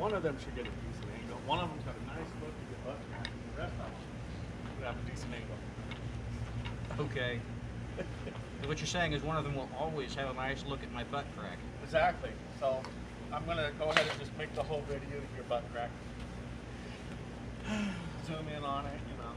one of them should get a decent angle. One of them's got a nice look to get butt crack, and the rest of them should have a decent angle. Okay. What you're saying is one of them will always have a nice look at my butt crack. Exactly. So I'm gonna go ahead and just make the whole video your butt crack. Zoom in on it, you know.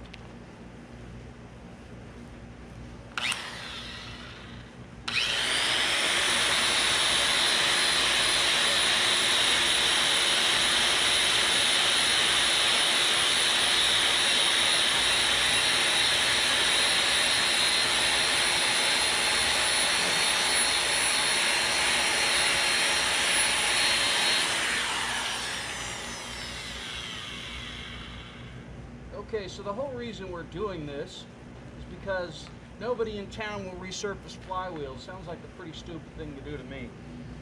Okay, so the whole reason we're doing this is because nobody in town will resurface flywheels. Sounds like a pretty stupid thing to do to me.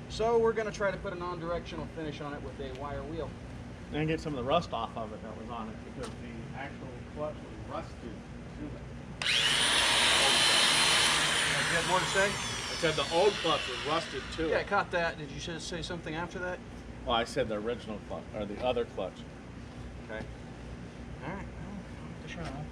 So we're going to try to put a non-directional finish on it with a wire wheel. And get some of the rust off of it that was on it, because the actual clutch was rusted to it. You have more to say? I said the old clutch was rusted to Yeah, I it. caught that. Did you say something after that? Well, I said the original clutch, or the other clutch. Okay. All right. Well, I'll have to try.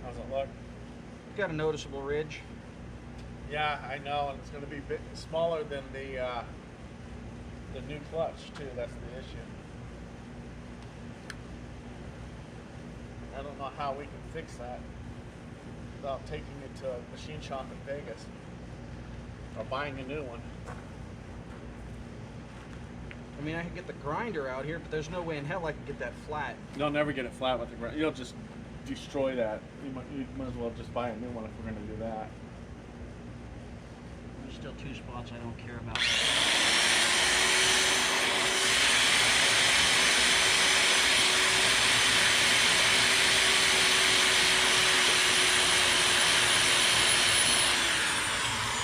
How's it look? Got a noticeable ridge. Yeah, I know, and it's going to be a bit smaller than the new clutch too. That's the issue. I don't know how we can fix that without taking it to a machine shop in Vegas or buying a new one. I mean, I could get the grinder out here, but there's no way in hell I could get that flat. You'll never get it flat with the grind. You'll just destroy that. You might as well just buy a new one if we're going to do that. There's still two spots I don't care about.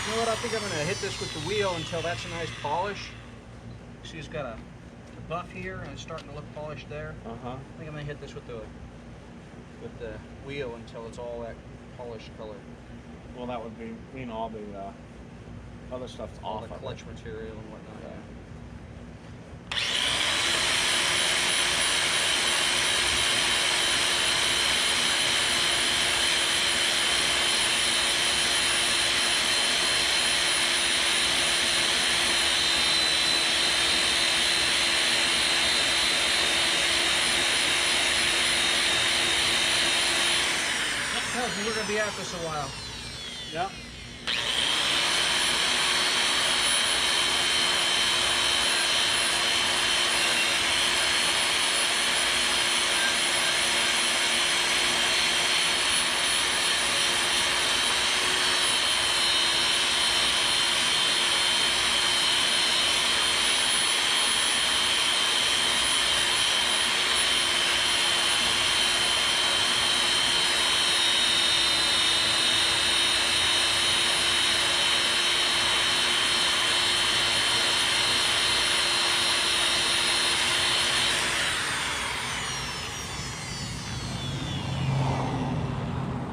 You know what? I think I'm going to hit this with the wheel until that's a nice polish. See, it's got a buff here and it's starting to look polished there. Uh-huh. I think I'm going to hit this with the wheel until it's all that polished color. Well, that would mean all the other stuff's All off the of clutch it. material and whatnot. Yeah. Tells me we're going to be at this a while. Yep.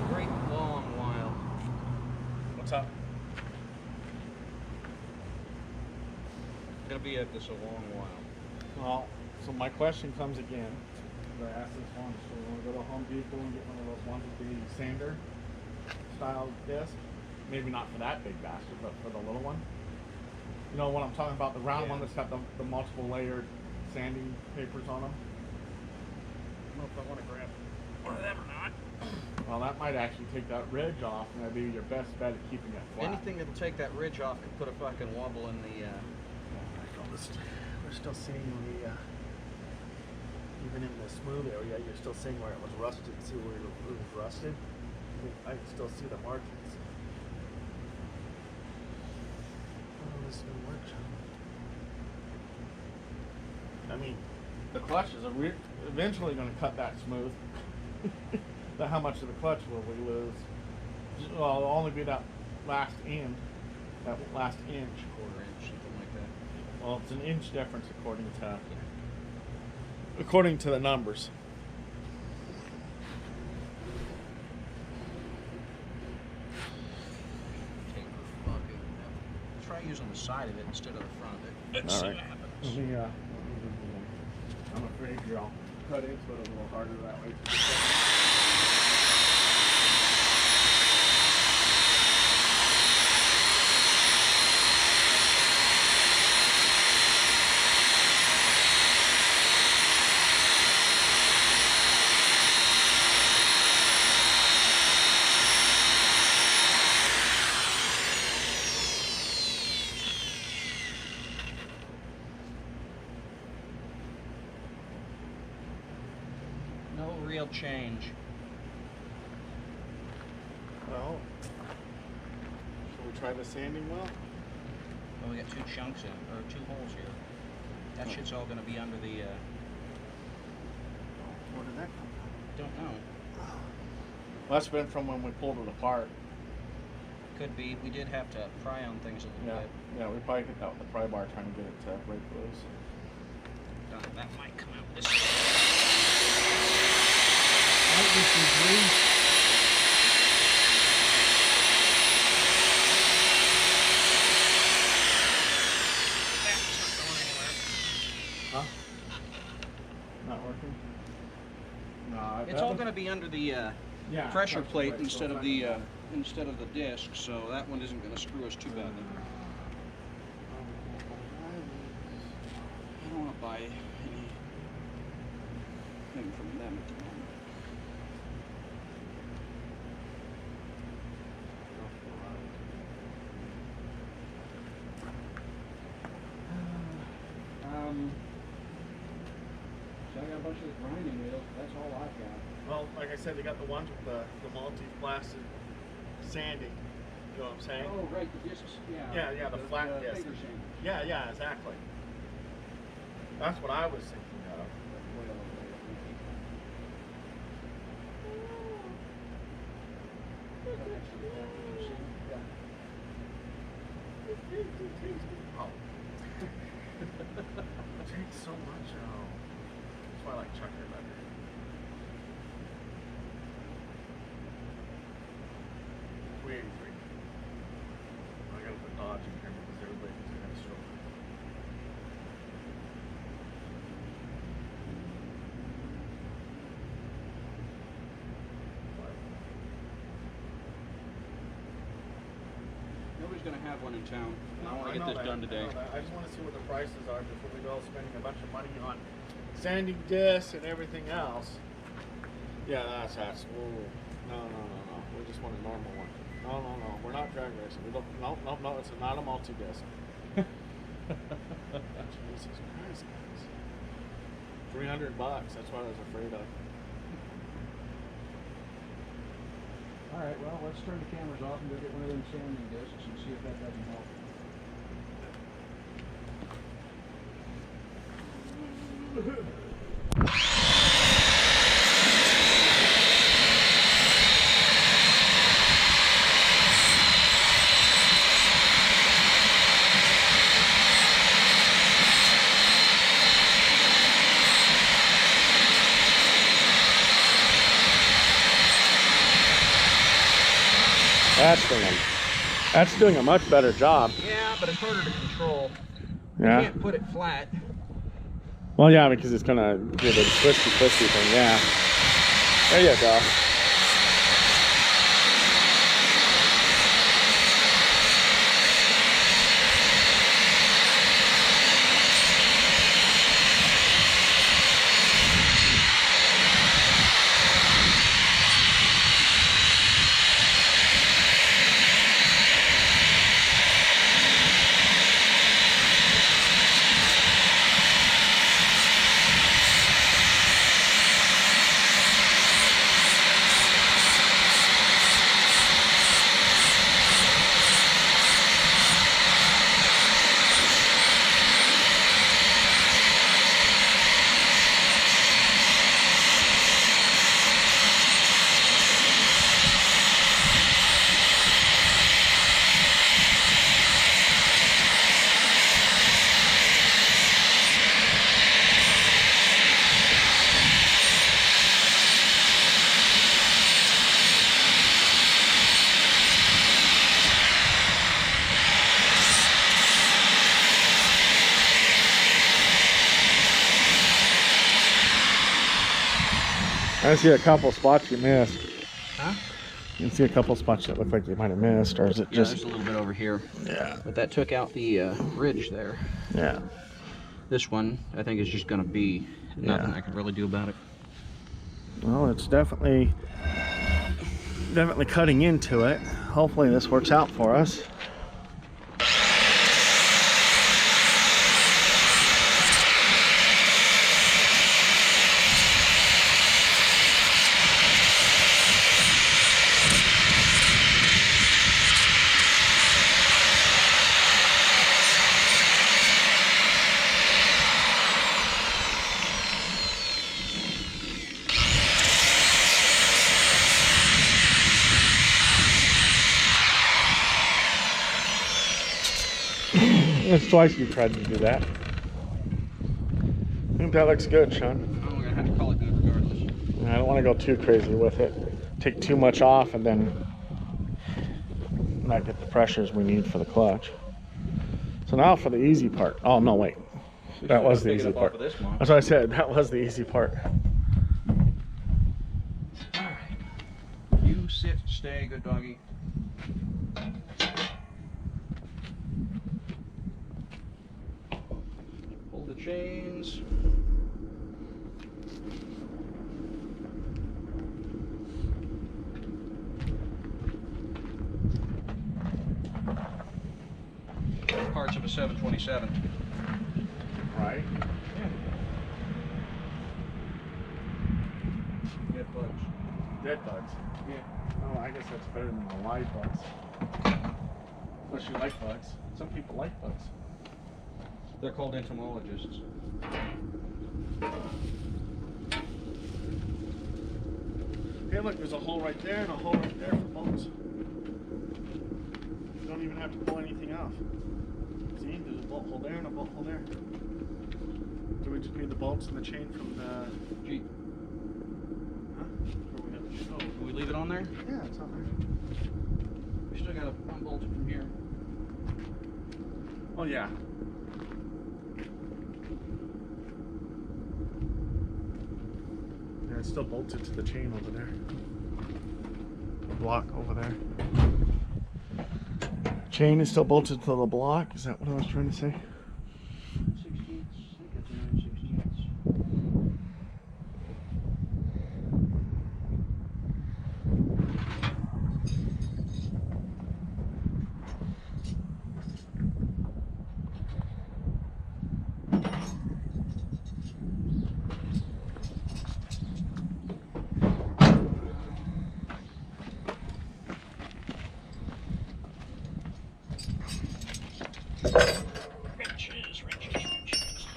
Great long while. What's up? I'm going to be at this a long while. Well, so my question comes again. I asked this one, so we want to go to Home Depot and get one of those ones with the sander style disc. Maybe not for that big bastard, but for the little one. You know what I'm talking about? The round Yeah. one that's got the multiple layered sanding papers on them. I don't know if I want to grab one of them or not. Well, that might actually take that ridge off, and that'd be your best bet at keeping it flat. Anything that'll take that ridge off could put a fucking wobble in the. We're still seeing the, even in the smooth area, you're still seeing where it was rusted. See where it was rusted? I can still see the markings. Oh, this new work, John. I mean, the clutch is eventually going to cut that smooth. But how much of the clutch will we lose? Well, it'll only be that last end, that last inch. Quarter inch, something like that. Well, it's an inch difference according to the numbers. Try using the side of it instead of the front of it. Let's All see right. what happens. Yeah. I'm afraid you'll cut into it a little harder that way. No real change. Well, shall we try the sanding wheel? Well, we got two chunks in, or two holes here. That shit's all going to be under the. Where did that come from? Don't know. Well, that's been from when we pulled it apart. Could be. We did have to pry on things a little Yeah, bit. yeah, we probably hit that with the pry bar trying to get it to break loose. That might come out this way. That's not going anywhere. Huh? Not working? No, It's all going to be under the pressure plate instead of the disc, so that one isn't going to screw us too badly. I don't want to buy anything from them at the moment. So I got a bunch of the grinding wheels. That's all I've got. Well, like I said, they got the ones with the multi-blasted sanding. You know what I'm saying? Oh, right, the discs. Yeah. Yeah, the flat disc. Finger sanders. Yeah, exactly. That's what I was thinking of. Oh. It takes so much out. That's why I like chucker better. I gotta put Dodge in here because everybody thinks they're gonna stroke. Nobody's going to have one in town. And I want to know get this that. done today. I know that. I just want to see what the prices are before we go spending a bunch of money on sanding discs and everything else. Yeah, that's whoa. No. We just want a normal one. No. We're not drag racing. We don't. No. It's not a multi-disc. Jesus Christ, guys. $300. That's what I was afraid of. All right, well, let's turn the cameras off and go get one of them sanding discs and see if that doesn't help. That's doing a much better job. Yeah, but it's harder to control. Yeah. You can't put it flat. Well, yeah, because it's gonna do the twisty thing. Yeah. There you go. I see a couple spots you missed. Huh? You can see a couple spots that look like you might have missed, or is it Yeah, just... there's a little bit over here. Yeah. But that took out the ridge there. Yeah. This one, I think, is just going to be nothing I can really do about it. Well, it's definitely cutting into it. Hopefully this works out for us. It's twice you tried to do that. I think that looks good, Sean. Oh, we're gonna have to call it good regardless. I don't want to go too crazy with it. Take too much off and then not get the pressures we need for the clutch. So now for the easy part. Oh no, wait. That was the easy part. That's what I said. That was the easy part. All right. You sit, stay, good doggy. Pull the chains. Parts of a 727. Right. Yeah. Dead bugs. Dead bugs. Yeah. Oh, I guess that's better than the live bugs. Unless you like bugs. Some people like bugs. They're called entomologists. Hey, look, there's a hole right there and a hole right there for bolts. You don't even have to pull anything off. See, there's a bolt hole there and a bolt hole there. Do we just need the bolts and the chain from the Jeep. Huh? Or we have to show? Can we leave it on there? Yeah, it's on there. We still got to unbolt it from here. Oh yeah. Yeah, it's still bolted to the chain over there. The block over there. Chain is still bolted to the block. Is that what I was trying to say? 16ths. I think that's a 9/16ths. Wrenches, wrenches, wrenches.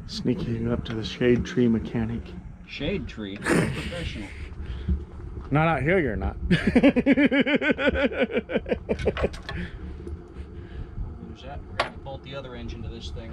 Sneaking up to the shade tree mechanic. Shade tree. Professional. Not out here, you're not. We'll lose that. We're going to bolt the other engine to this thing.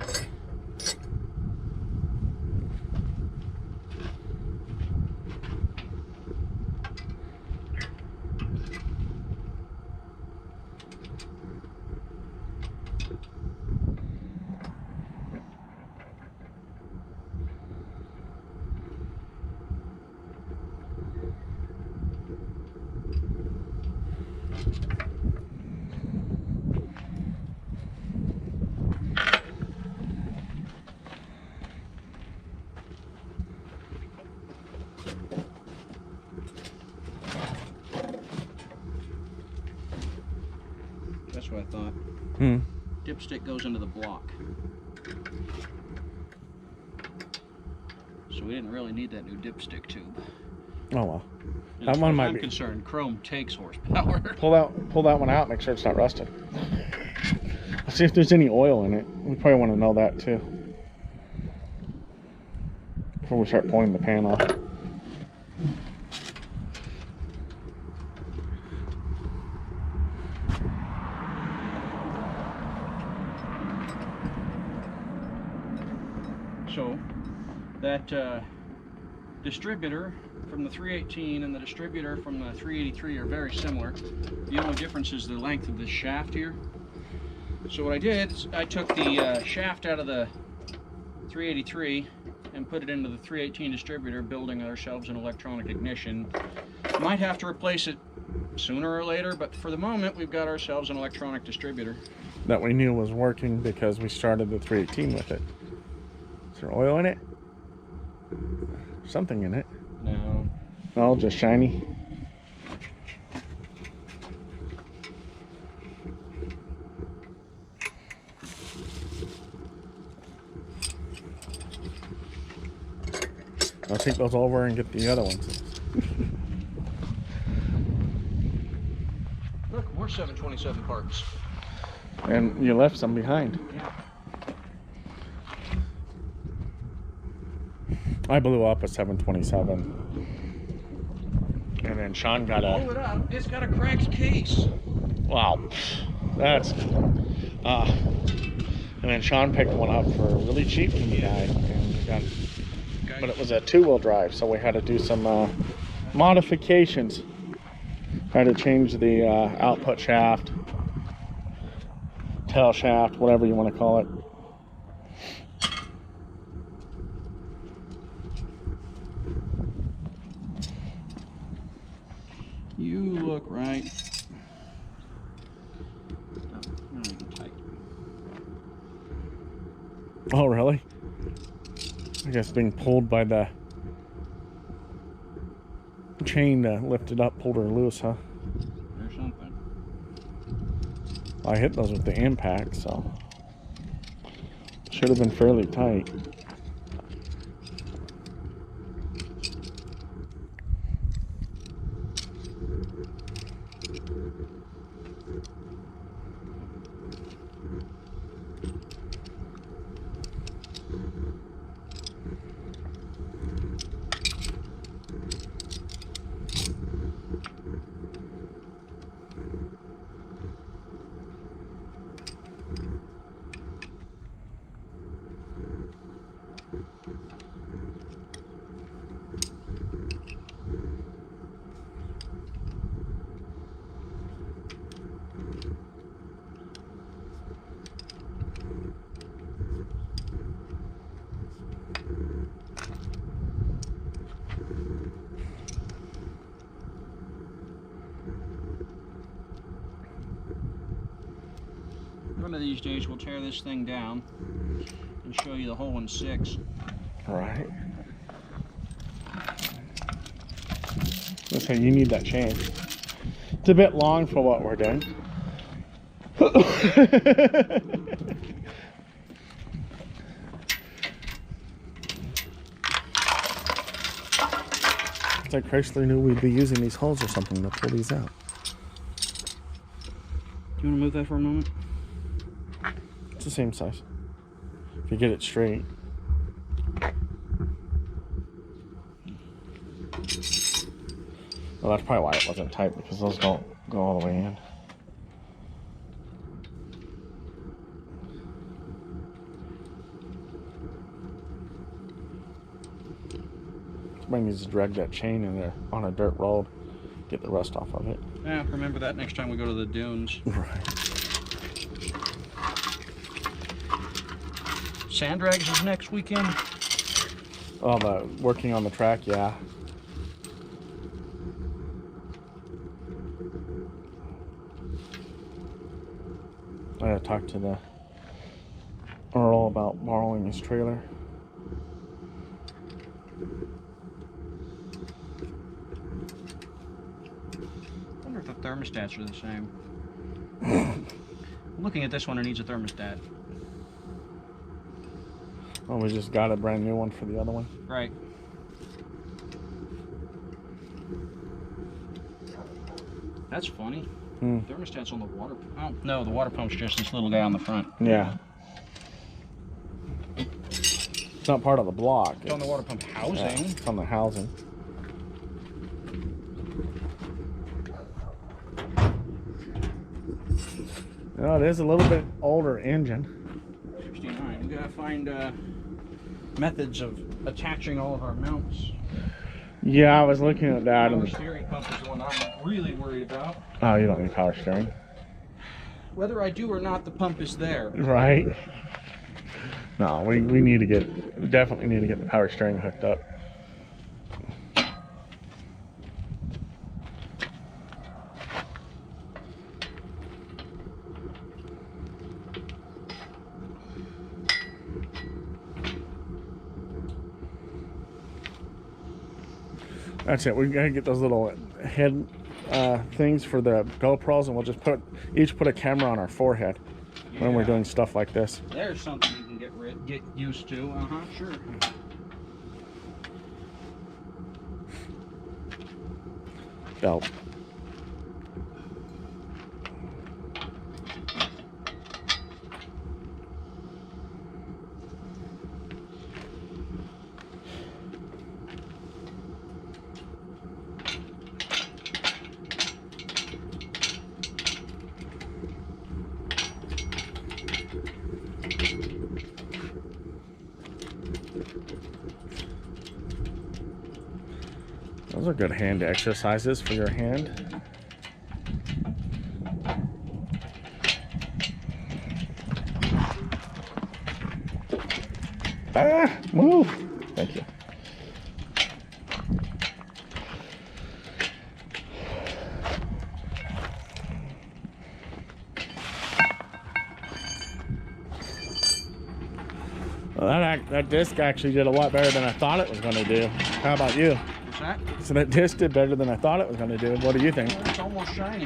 That's what I thought. Dipstick goes into the block. So we didn't really need that new dipstick tube. Oh well. And That as one far as might I'm be. concerned, chrome takes horsepower. Pull that one out, make sure it's not rusted. Let's see if there's any oil in it. We probably want to know that too. Before we start pulling the pan off. So that distributor from the 318 and the distributor from the 383 are very similar. The only difference is the length of this shaft here. So what I did is I took the shaft out of the 383 and put it into the 318 distributor, building ourselves an electronic ignition. Might have to replace it sooner or later, but for the moment we've got ourselves an electronic distributor. That we knew was working because we started the 318 with it. Is there oil in it? Something in it. No. Oh, just shiny. I'll take those over and get the other ones. Look, more 727 parts. And you left some behind. Yeah. I blew up a 727. And then Sean got a... Pull it up. It's got a cracked case. Wow. That's... and then Sean picked one up for really cheap from the guy. And we got... But it was a two-wheel drive, so we had to do some modifications. Had to change the output shaft, tail shaft, whatever you want to call it. You look right. Oh, tight. Oh, really? I guess being pulled by the chain to lift it up pulled her loose, huh? Or something. I hit those with the impact, so should have been fairly tight. One of these days we'll tear this thing down and show you the hole in 6. Right. Listen, you need that chain. It's a bit long for what we're doing. It's like Chrysler knew we'd be using these holes or something to pull these out. Do you want to move that for a moment? It's the same size. If you get it straight. Well, that's probably why it wasn't tight, because those don't go all the way in. Somebody needs to drag that chain in there on a dirt road, get the rust off of it. Yeah, remember that next time we go to the dunes. Right. Sand drags is next weekend. Oh, the working on the track, yeah. I gotta talk to the Earl about borrowing his trailer. I wonder if the thermostats are the same. Looking at this one, it needs a thermostat. Oh, we just got a brand new one for the other one. Right. That's funny. Thermostat's on the water pump. Oh, no, the water pump's just this little guy on the front. Yeah. It's not part of the block. It's on the water pump housing. Yeah, it's on the housing. Oh, it is a little bit older engine. 69. We gotta find methods of attaching all of our mounts. Yeah, I was looking at that. Power And steering pump is the one I'm really worried about. oh, you don't need power steering. Whether I do or not, the pump is there. Right. No, we need to definitely need to get the power steering hooked up. That's it. We gotta get those little head things for the GoPros, and we'll just each put a camera on our forehead when we're doing stuff like this. There's something you can get used to. Sure. Belt. Those are good hand exercises for your hand. Ah, move. Thank you. Well, that disc actually did a lot better than I thought it was going to do. How about you? What's that? So that disc did better than I thought it was going to do. What do you think? It's almost shiny.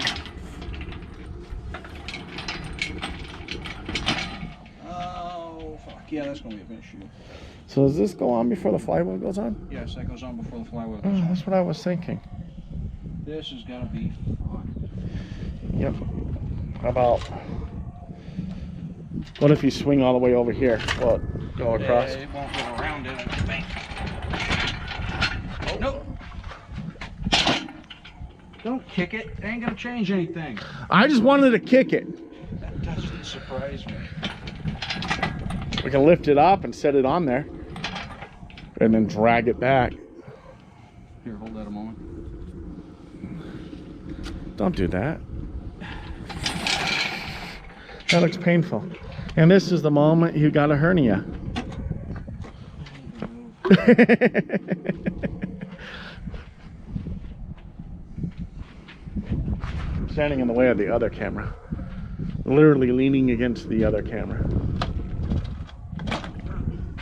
Oh, fuck. Yeah, that's going to be an issue. So does this go on before the flywheel goes on? Yes, that goes on before the flywheel goes Oh, on. that's what I was thinking. This is going to be fun. Yep. How about... What if you swing all the way over here? Will it go across? It won't go around it, I think. Oh, nope. Don't kick it. It ain't gonna change anything. I just wanted to kick it. That doesn't surprise me. We can lift it up and set it on there. And then drag it back. Here, hold that a moment. Don't do that. That looks painful. And this is the moment you got a hernia. I'm standing in the way of the other camera. Literally leaning against the other camera.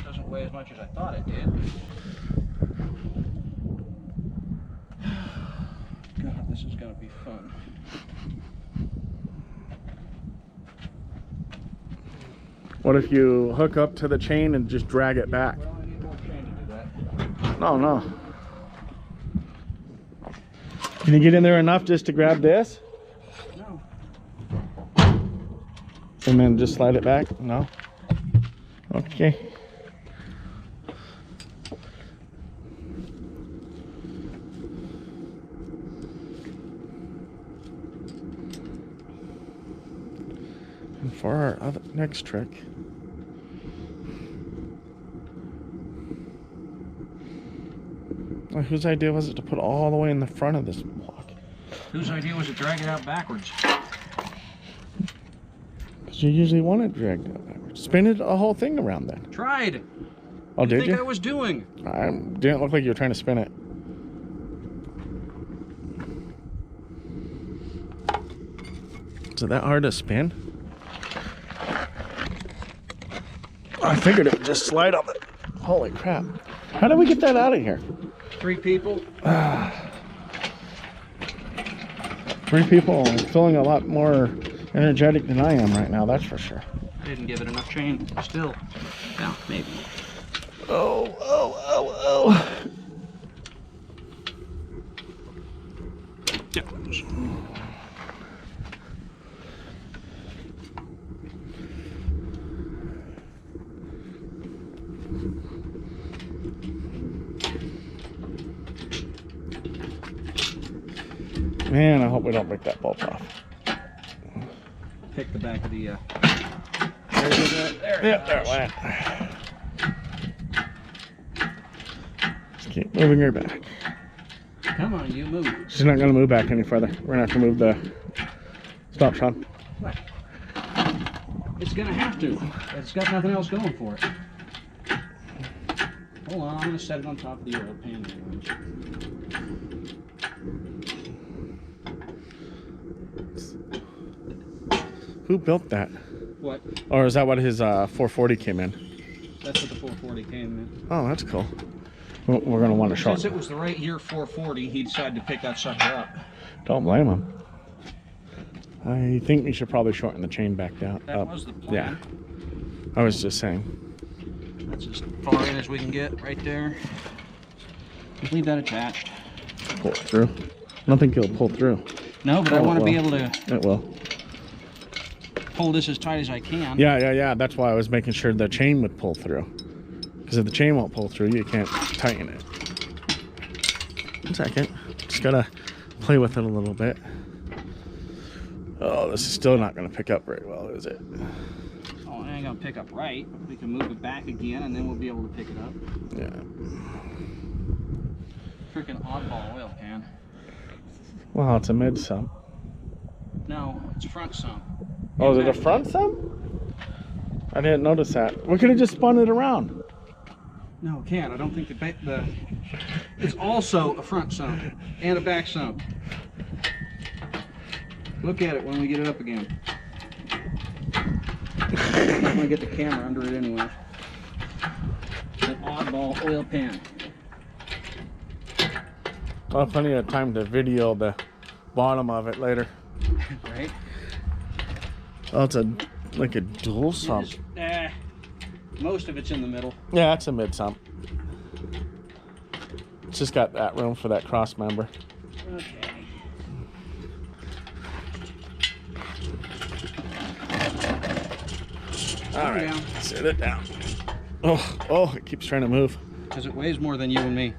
Doesn't weigh as much as I thought it did. God, this is gonna be fun. What if you hook up to the chain and just drag it back? Well, I need more chain to do that. No, no. Can you get in there enough just to grab this? No. And then just slide it back? No? Okay. And for our next trick, whose idea was it to put all the way in the front of this block? Whose idea was to drag it out backwards? Because you usually want it dragged out backwards. Spin it a whole thing around then. Tried. Oh, What do did you think I you? was doing? I didn't look like you were trying to spin it. Is it that hard to spin? I figured it would just slide on it. Holy crap. How did we get that out of here? 3 people. 3 people and feeling a lot more energetic than I am right now, that's for sure. I didn't give it enough chain. Still. Now, maybe. Oh, oh, oh, oh. Yeah. Man, I hope we don't break that bolt off. Pick the back of the. There it went. Keep moving her back. Come on, you move. She's not gonna move back any further. We're gonna have to move the. Stop, Sean. What? It's gonna have to. It's got nothing else going for it. Hold on, I'm gonna set it on top of the oil pan. Who built that? What? Or is that what his 440 came in? That's what the 440 came in. Oh, that's cool. We're gonna want to short. Since it was the right year 440, he decided to pick that sucker up. Don't blame him. I think we should probably shorten the chain back down. That was the plan. Yeah. I was just saying. That's as far in as we can get right there. Just leave that attached. Pull it through. I don't think it'll pull through. No, but I want to be able to It will. pull this as tight as I can. Yeah. That's why I was making sure the chain would pull through. Because if the chain won't pull through, you can't tighten it. 1 second. Just gotta play with it a little bit. Oh, this is still not gonna pick up very well, is it? Oh, it ain't gonna pick up right. We can move it back again, and then we'll be able to pick it up. Yeah. Freaking oddball oil pan. Wow, it's a mid sump. No, it's front sump. Oh, is it a front sump? I didn't notice that. We could have just spun it around. No, it can't. I don't think the it's also a front sump and a back sump. Look at it when we get it up again. I'm gonna get the camera under it anyway. An oddball oil pan. I'll have plenty of time to video the bottom of it later. Right? Oh, it's like a dual sump. Most of it's in the middle. Yeah, it's a mid sump. It's just got that room for that cross member. Okay. All right, sit it down. Oh, it keeps trying to move. Because it weighs more than you and me.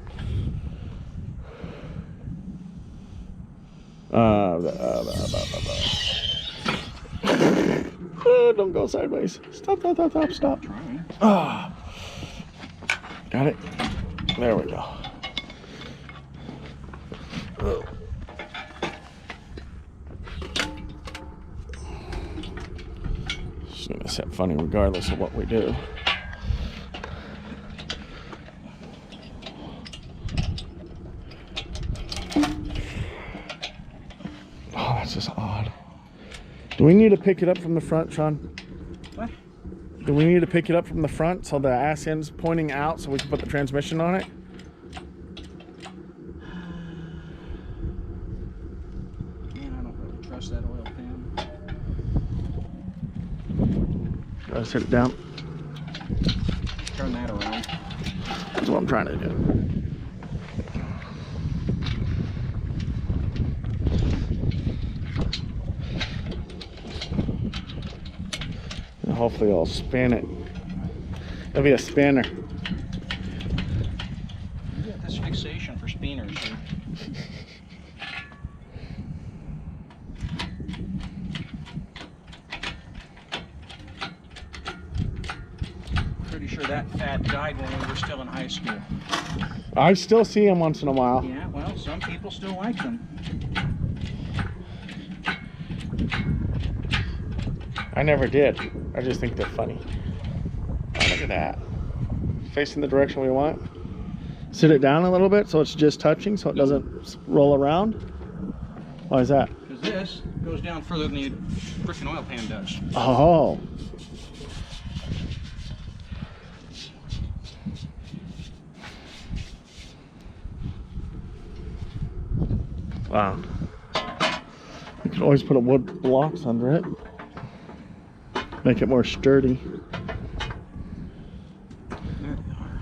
Don't go sideways. Stop. Trying. Got it. There we go. It's gonna set funny regardless of what we do. Oh, that's just odd. Do we need to pick it up from the front, Sean? What? Do we need to pick it up from the front so the ass end's pointing out so we can put the transmission on it? Man, I don't really trust that oil pan. Gotta sit it down. Turn that around. That's what I'm trying to do. And hopefully I'll span it. It'll be a spanner. You got this fixation for spinners here. Pretty sure that fad died when we were still in high school. I still see them once in a while. Yeah, well, some people still like them. I never did. I just think they're funny. Oh, look at that. Facing the direction we want. Sit it down a little bit so it's just touching so it doesn't roll around. Why is that? Because this goes down further than the freaking oil pan does. Oh. Wow. You could always put a wood blocks under it. Make it more sturdy. There they are.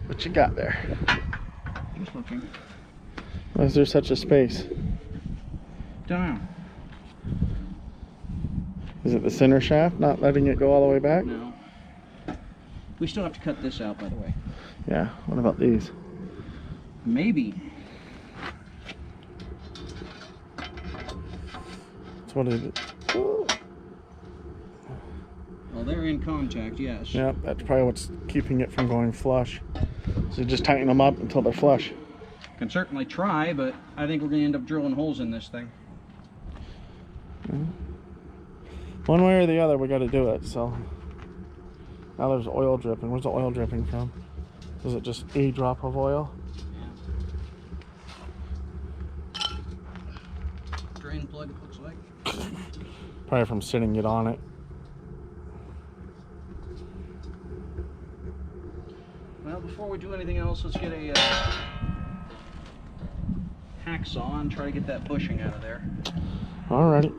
What you got there? Just looking. Why is there such a space? Don't know. Is it the center shaft not letting it go all the way back? No. We still have to cut this out, by the way. Yeah. What about these? Maybe. What is it? Oh. Well, they're in contact, yes. Yep, that's probably what's keeping it from going flush. So just tighten them up until they're flush. Can certainly try, but I think we're going to end up drilling holes in this thing. One way or the other, we got to do it. So now there's oil dripping. Where's the oil dripping from? Is it just a drop of oil? Yeah. Drain plug, it looks like. Probably from sitting it on it. Well, before we do anything else, let's get a hacksaw and try to get that bushing out of there. Alrighty.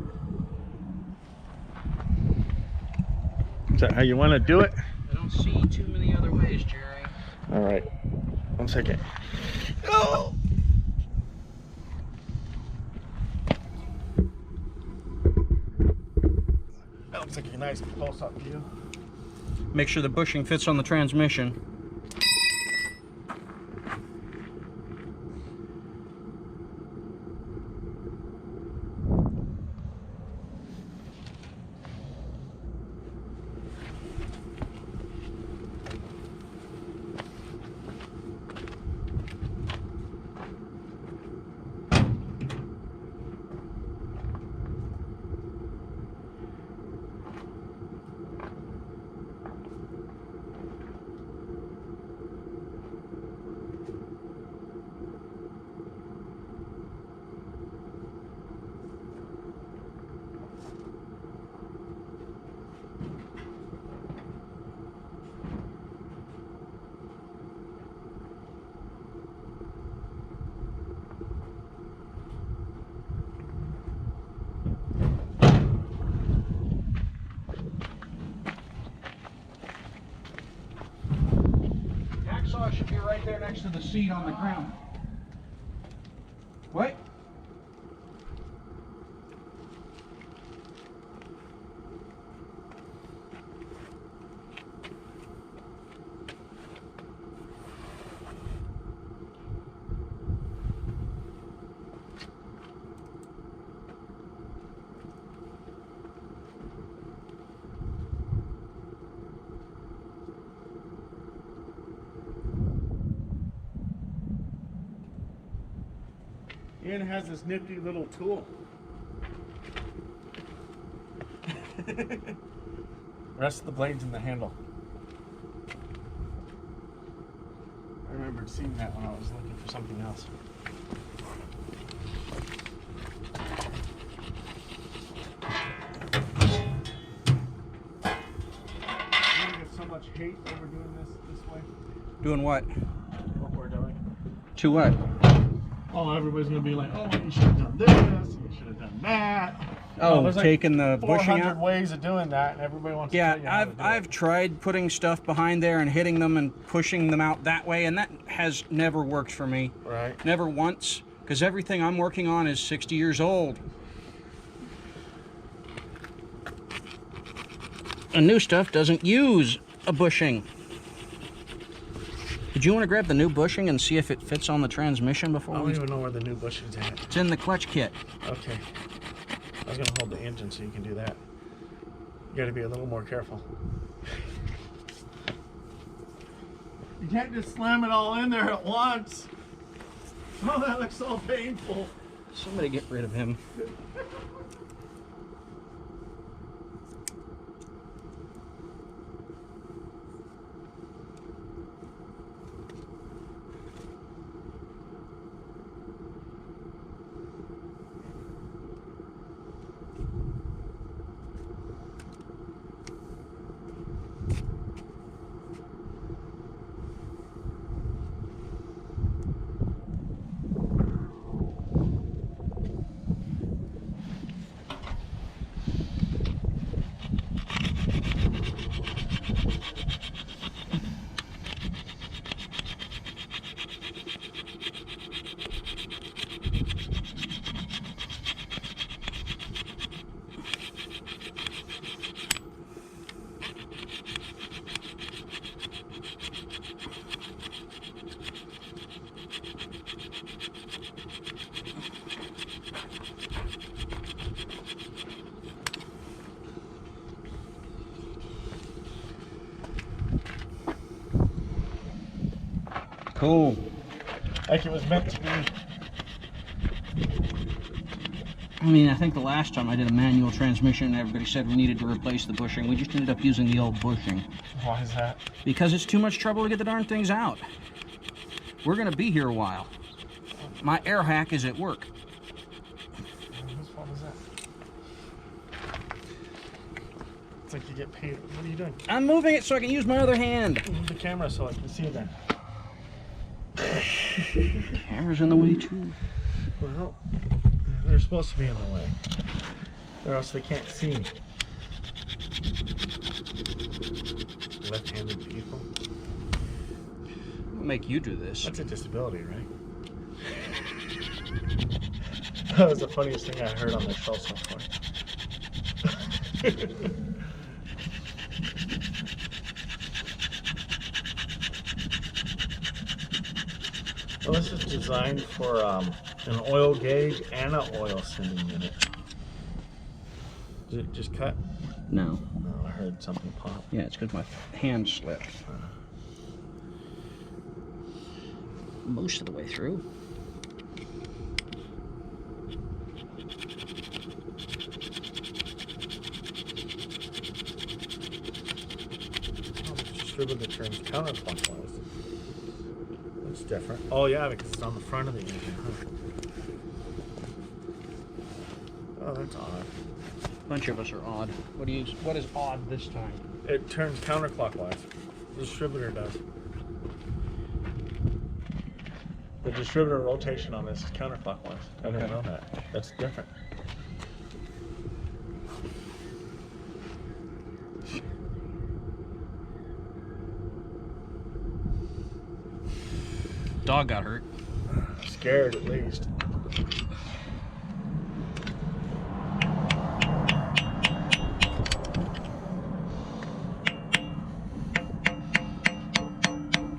Is that how you want to do it? I don't see too many other ways, Jerry. Alright. 1 second. Oh! That looks like a nice close-up view. Make sure the bushing fits on the transmission. Should be right there next to the seat on the ground. What? Ian has this nifty little tool. Rest of the blade's in the handle. I remembered seeing that when I was looking for something else. I get so much hate over doing this way. Doing what? What we're doing. To what? Oh, everybody's gonna be like, oh, you should have done this, you should have done that. Oh, there's like taking the bushing 400 out? ways of doing that, and everybody wants to tell you how to do I've it. tried putting stuff behind there and hitting them and pushing them out that way, and that has never worked for me. Right. Never once, because everything I'm working on is 60 years old. And new stuff doesn't use a bushing. Did you want to grab the new bushing and see if it fits on the transmission I before don't we... even know where the new bushing's at. It's in the clutch kit. Okay. I was gonna hold the engine so you can do that. You gotta be a little more careful. You can't just slam it all in there at once. Oh, that looks so painful. Somebody get rid of him. Cool. Like it was meant to be. I mean, I think the last time I did a manual transmission, everybody said we needed to replace the bushing. We just ended up using the old bushing. Why is that? Because it's too much trouble to get the darn things out. We're going to be here a while. My air hack is at work. Whose fault is that? It's like you get paid. What are you doing? I'm moving it so I can use my other hand. Move the camera so I can see that. Camera's in the way too. Well, they're supposed to be in the way, or else they can't see. Left-handed people. I'll make you do this. That's a disability, right? That was the funniest thing I heard on the show so far. Well, this is designed for an oil gauge and an oil sending unit. Did it just cut? No. No, I heard something pop. Yeah, it's because my hand slipped. Most of the way through. Distributor turns counterclockwise. That's different. Oh yeah, because it's on the front of the engine, huh? Oh, that's odd. A bunch of us are odd. What is odd this time? It turns counterclockwise. The distributor does. The distributor rotation on this is counterclockwise. I didn't know that. That's different. Dog got hurt. Scared at least.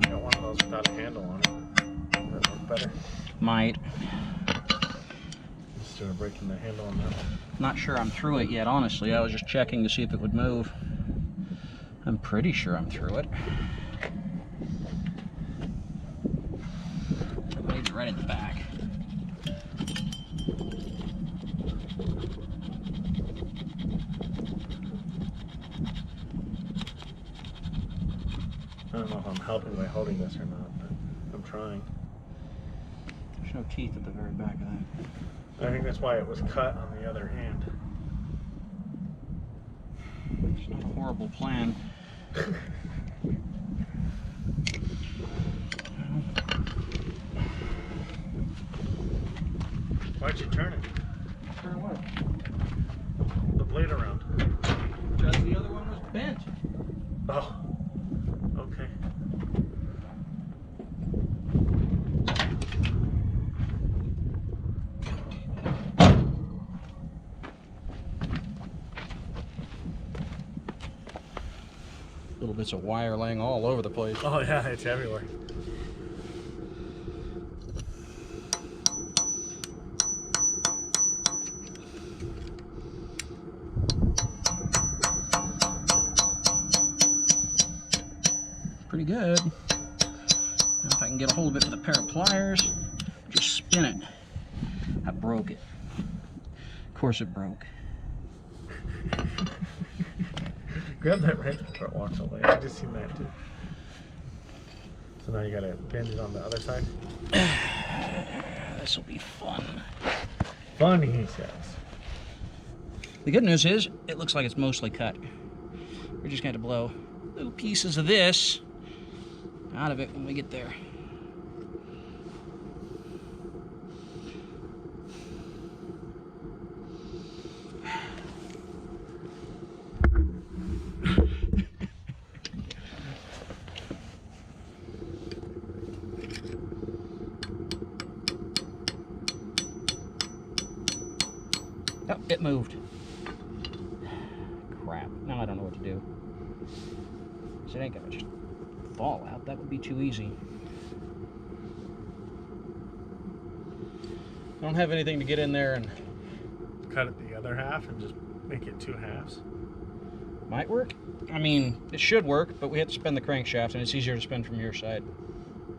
Got one of those without a handle on it. Would that work better? Might. Instead of breaking the handle on that one. Not sure I'm through it yet, honestly. I was just checking to see if it would move. I'm pretty sure I'm through it. The blade's right at the back. I don't know if I'm helping by holding this or not, but I'm trying. There's no teeth at the very back of that. I think that's why it was cut on the other hand. It's not a horrible plan. Why'd you turn it? Turn what? The blade around. Because the other one was bent. Oh. Okay. Little bits of wire laying all over the place. Oh yeah, it's everywhere. Pretty good. Now if I can get a hold of it with a pair of pliers, just spin it. I broke it. Of course it broke. Grab that wrench before it walks away. I just seen that too. So now you gotta bend it on the other side. This will be fun. Fun, he says. The good news is, it looks like it's mostly cut. We're just going to blow little pieces of this out of it when we get there. Oh, it moved. Crap. Now I don't know what to do. So it ain't gonna just fall out. That would be too easy. I don't have anything to get in there and... Cut it the other half and just make it two halves. Might work. I mean, it should work, but we have to spin the crankshaft, and it's easier to spin from your side.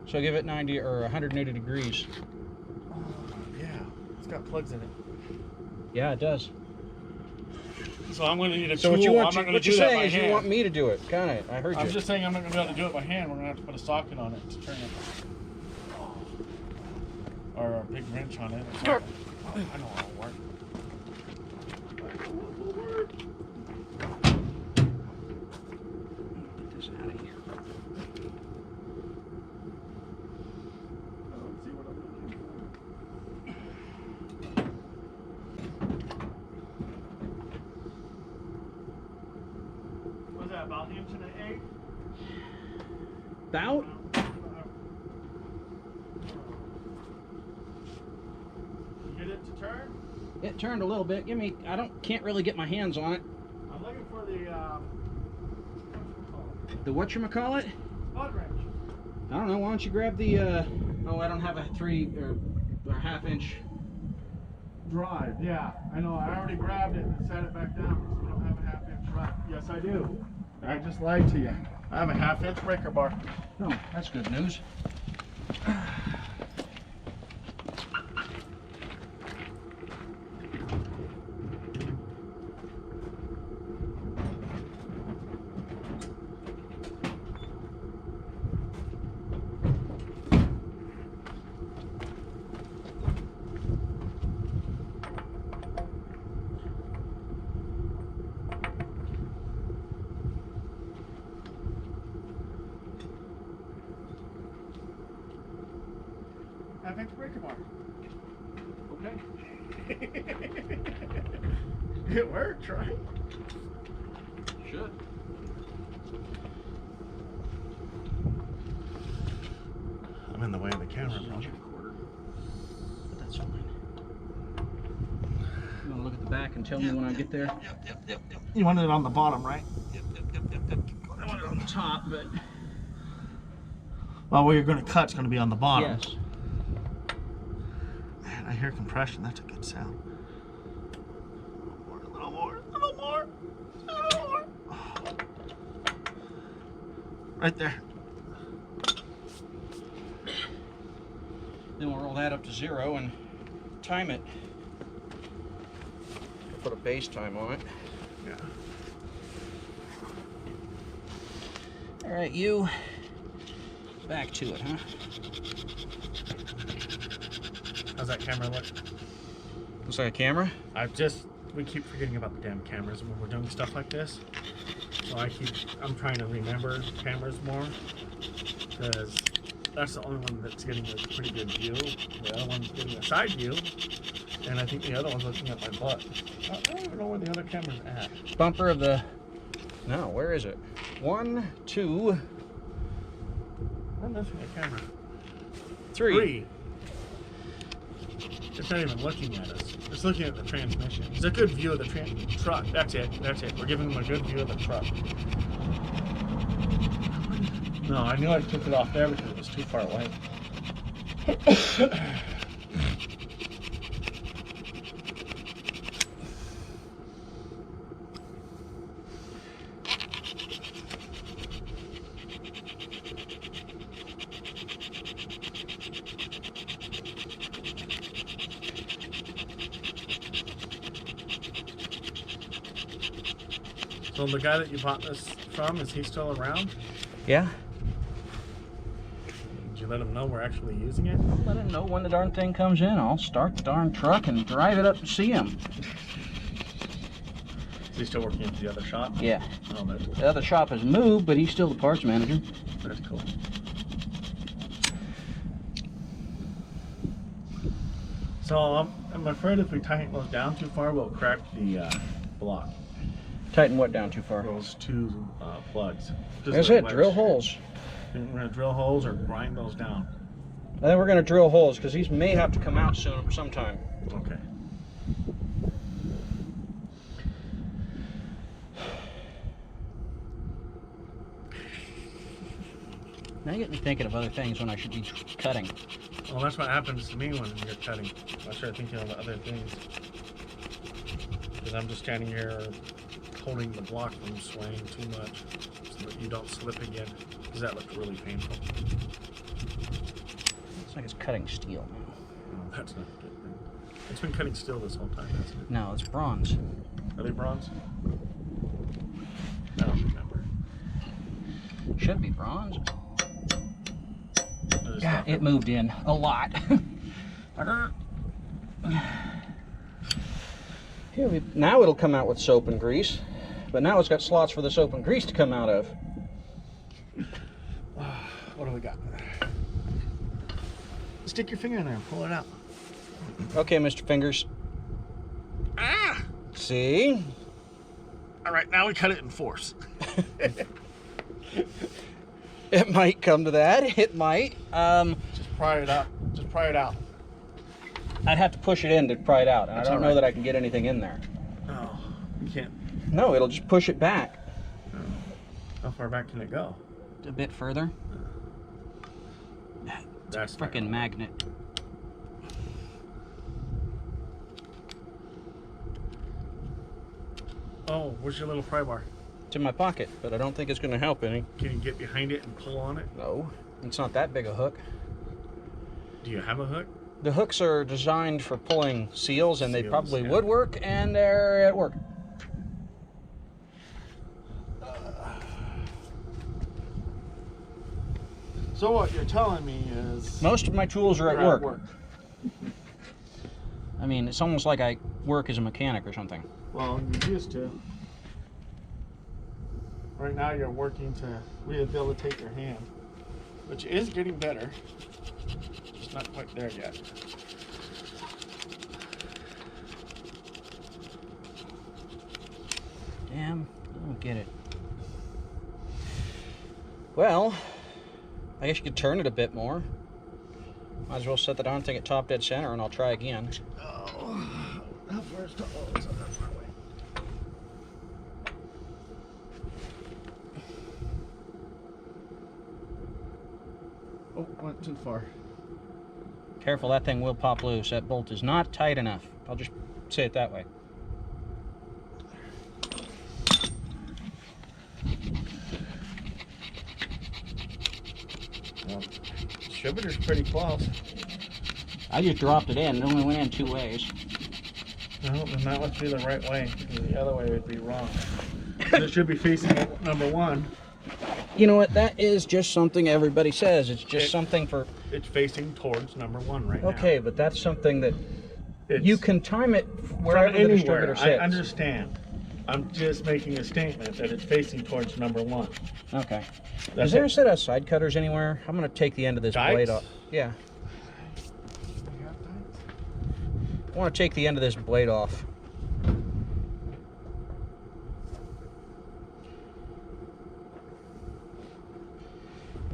So give it 90 or 180 degrees. Yeah, it's got plugs in it. Yeah, it does. So I'm going to need a So tool. what you want? I'm not going What to you're do that saying by is you hand. want me to do it, kind of. I heard you. I'm just saying I'm not going to be able to do it by hand. We're going to have to put a socket on it to turn it. Or a big wrench on it. Or something. Oh, I know how it'll work. Get this out of here. Let's see what I'm looking for. What's that, about 1 and 1/8 inch? About? Get it to turn? It turned a little bit. Can't really get my hands on it. I'm looking for the The whatchamacallit? spud wrench. I don't know. Why don't you grab the? Oh, I don't have a 3 or half-inch. Drive, yeah. I know, I already grabbed it and set it back down because we don't have a 1/2 inch drive. Yes, I do. I just lied to you. I have a 1/2 inch breaker bar. Oh, that's good news. Half inch breaker bar. Okay. It worked, right? Should. I'm in the way of the camera, bro. But that's fine. You want to look at the back and tell me when I get there? Yep. You wanted it on the bottom, right? Yep. I want it on the top, but Well, where you're going to cut's going to be on the bottom. yes. Man, I hear compression. That's a good sound. A little more. Right there. Then we'll roll that up to 0 and time it. Put a base time on it. Yeah. All right, you. Back to it, huh? How's that camera look? Looks like a camera. We keep forgetting about the damn cameras when we're doing stuff like this. So I'm trying to remember cameras more. Because that's the only one that's getting a pretty good view. The other one's getting a side view. And I think the other one's looking at my butt. I don't even know where the other camera's at. Bumper of the. No, where is it? 1, 2, I'm missing a camera. 3. It's not even looking at us. It's looking at the transmission. It's a good view of the truck. That's it. We're giving them a good view of the truck. No, I knew I took it off there because it was too far away. So the guy that you bought this from, is he still around? Yeah. Did you let him know we're actually using it? Let him know when the darn thing comes in. I'll start the darn truck and drive it up to see him. Is he still working at the other shop? Yeah. Oh, that's cool. The other shop has moved, but he's still the parts manager. That's cool. So I'm afraid if we tighten those down too far, we'll crack the block. Tighten what down too far? Those two plugs. Just That's like it. Drill holes. We're gonna drill holes or grind those down. I think we're going to drill holes because these may have to come out sometime. Okay. Now you get me thinking of other things when I should be cutting. Well, that's what happens to me when you're cutting. I start thinking of other things. Because I'm just standing here holding the block from swaying too much so that you don't slip again. Because that looks really painful. Looks like it's cutting steel now. Oh, that's not good. It's been cutting steel this whole time, hasn't it? No, it's bronze. Are they bronze? I don't remember. Should be bronze. It's God, not it moved in a lot. Here now it'll come out with soap and grease, but now it's got slots for the soap and grease to come out of. What do we got? Stick your finger in there and pull it out. Okay, Mr. Fingers. Ah! See? All right, now we cut it in force. It might come to that. It might. Just pry it up. Just pry it out. I'd have to push it in to pry it out, and That's I don't all know right. that I can get anything in there. Oh, you can't. No, it'll just push it back. Oh. How far back can it go? A bit further. That's Frickin' magnet. Oh, where's your little pry bar? It's in my pocket, but I don't think it's going to help any. Can you get behind it and pull on it? No, it's not that big a hook. Do you have a hook? The hooks are designed for pulling seals, and they Seals, probably yeah. would work, and they're at work. So what you're telling me is Most of my tools are you're at work. I mean, it's almost like I work as a mechanic or something. Well, you used to. Right now you're working to rehabilitate your hand, which is getting better. Just not quite there yet. Damn, I don't get it. Well, I guess you could turn it a bit more. Might as well set the darn thing at top dead center, and I'll try again. Oh, how far is top? Oh, it's not that far away. Oh, went too far. Careful, that thing will pop loose. That bolt is not tight enough. I'll just say it that way. Well, distributor's pretty close. I just dropped it in. It only went in 2 ways. No, then that must be the right way. The other way would be wrong. It should be facing number one. You know what? That is just something everybody says. It's just something for... It's facing towards number one right now. Okay, but that's something that It's you can time it from wherever the distributor anywhere. I sits. understand. I'm just making a statement that it's facing towards number one. Okay. That's Is there a it. set of side cutters anywhere? I'm going to take the end of this Dikes? blade off. Yeah. I want to take the end of this blade off.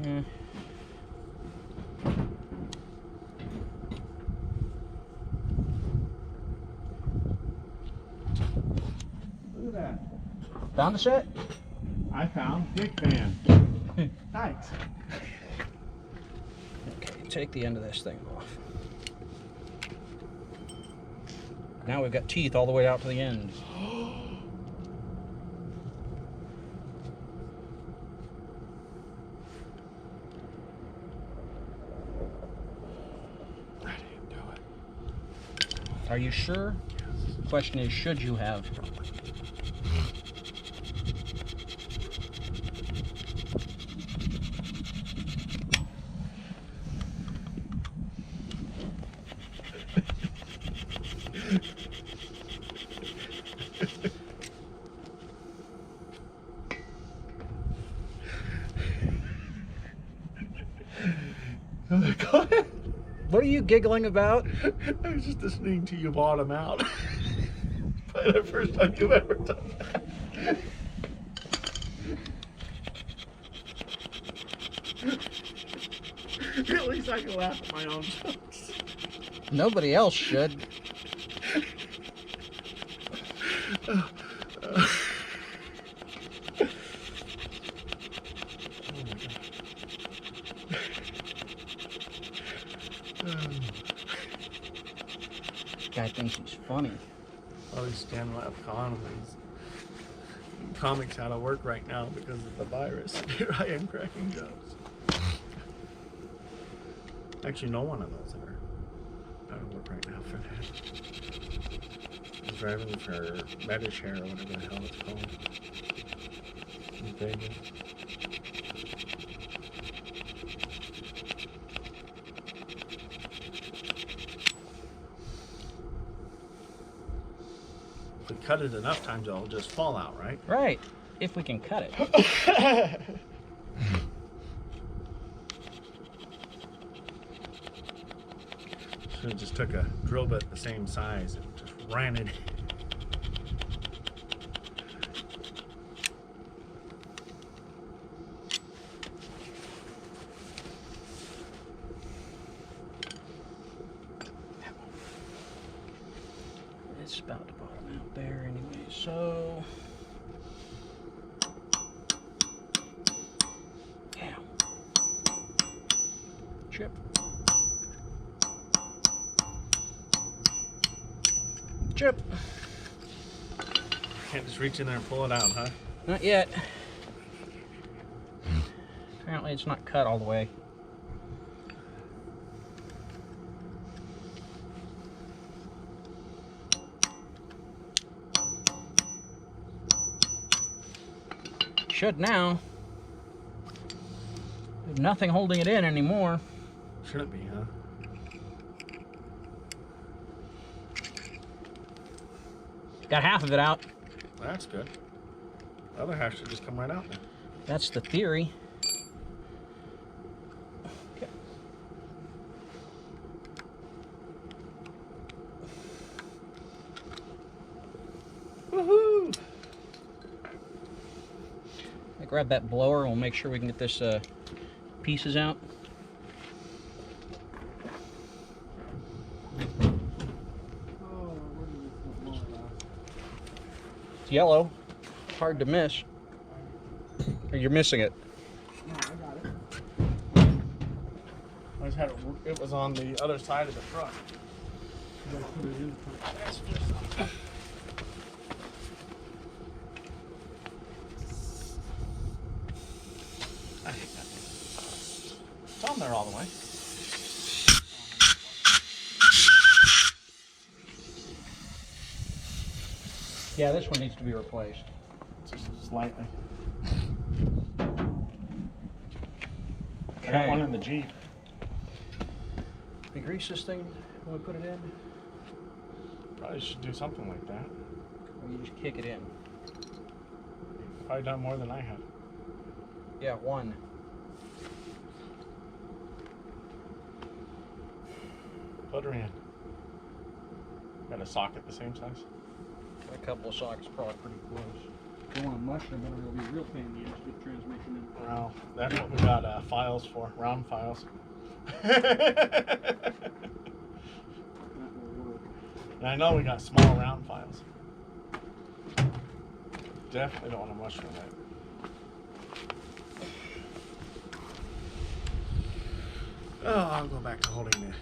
Yeah. Look at that. Found the set? I found big fan. Thanks. Okay, take the end of this thing off. Now we've got teeth all the way out to the end. I didn't do it. Are you sure? The question is, should you have? Go ahead. What are you giggling about? I was just listening to you bottom out. Probably the first time you've ever done that. At least I can laugh at my own jokes. Nobody else should. Guy thinks he's funny. All these stand up comedies. Comics out of work right now because of the virus. Here I am cracking jokes. Actually, no one of those that would work right now for that. I'm driving for Medishare or whatever the hell it's called. In Vegas. If we cut it enough times, it'll just fall out, right? Right. If we can cut it. Should have just took a drill bit the same size and just ran it. It's about to bottom out there anyway, so. Yeah. Chip. Chip. Can't just reach in there and pull it out, huh? Not yet. Apparently it's not cut all the way. Should now. There's nothing holding it in anymore. Shouldn't be, huh? Got half of it out. That's good. The other half should just come right out then. That's the theory. Okay. Woohoo! I grab that blower and we'll make sure we can get this pieces out. It's yellow. Hard to miss. Or you're missing it. No, I got it. I just had it was on the other side of the truck. You gotta put it in the truck. That's just... It's on there all the way. Yeah, this one needs to be replaced. Just slightly. I Okay. got one in the Jeep. We grease this thing when we put it in? Probably should do something like that. Or you just kick it in? Probably done more than I have. Yeah, one. Put her in. Got a socket the same size? A couple of sockets probably pretty close. If you want a mushroom, it'll be a real pain in the ass to get the transmission in. Well, that's what we got files for, round files. That will work. And I know we got small round files. Definitely don't want to mushroom it. Oh, I'll go back to holding the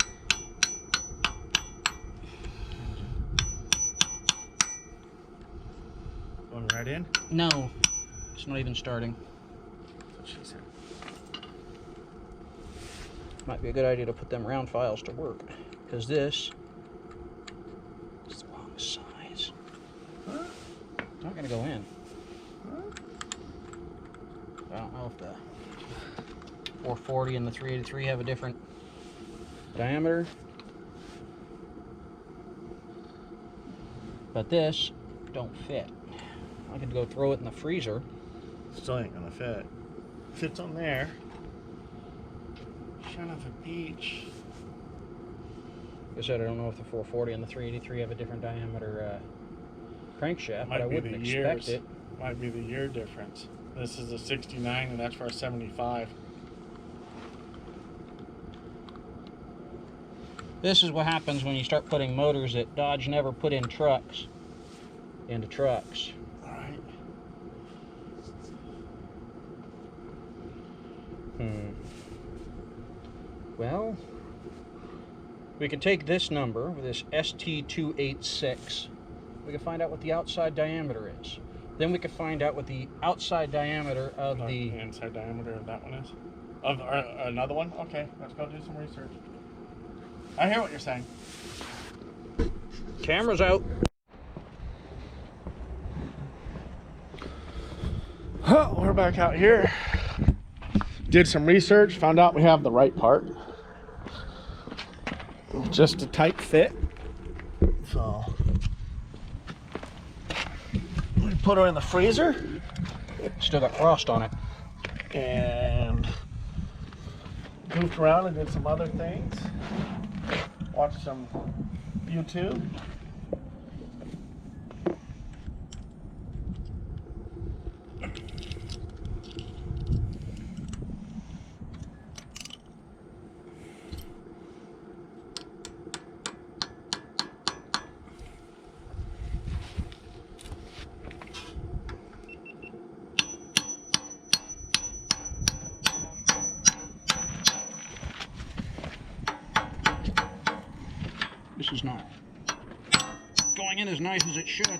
going right in? No, it's not even starting. That's what she said. Might be a good idea to put them round files to work, because this is the wrong size. Huh? It's not going to go in. Huh? I don't know if the 440 and the 383 have a different diameter. But this don't fit. I could go throw it in the freezer. Still ain't gonna fit. Fits on there. Son of a peach. Like I said, I don't know if the 440 and the 383 have a different diameter crankshaft, but Might I be wouldn't the expect years. it. Might be the year difference. This is a 69 and that's for a 75. This is what happens when you start putting motors that Dodge never put in trucks into trucks. Alright. Well, we can take this number, this ST286. We can find out what the outside diameter is. Then we could find out what the outside diameter of the... inside diameter of that one is. Of another one? Okay, let's go do some research. I hear what you're saying. Camera's out. Well, we're back out here. Did some research, found out we have the right part. Just a tight fit. So we put her in the freezer. Still got frost on it. And goofed around and did some other things. Watched some YouTube. This is not going in as nice as it should.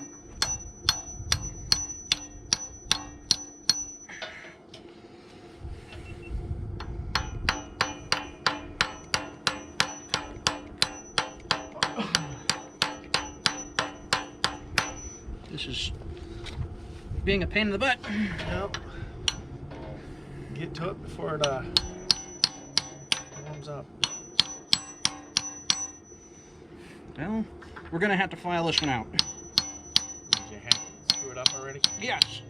This is being a pain in the butt. Yep. Get to it before it warms up. Well, we're gonna have to file this one out. Did you screw it up already? Yes.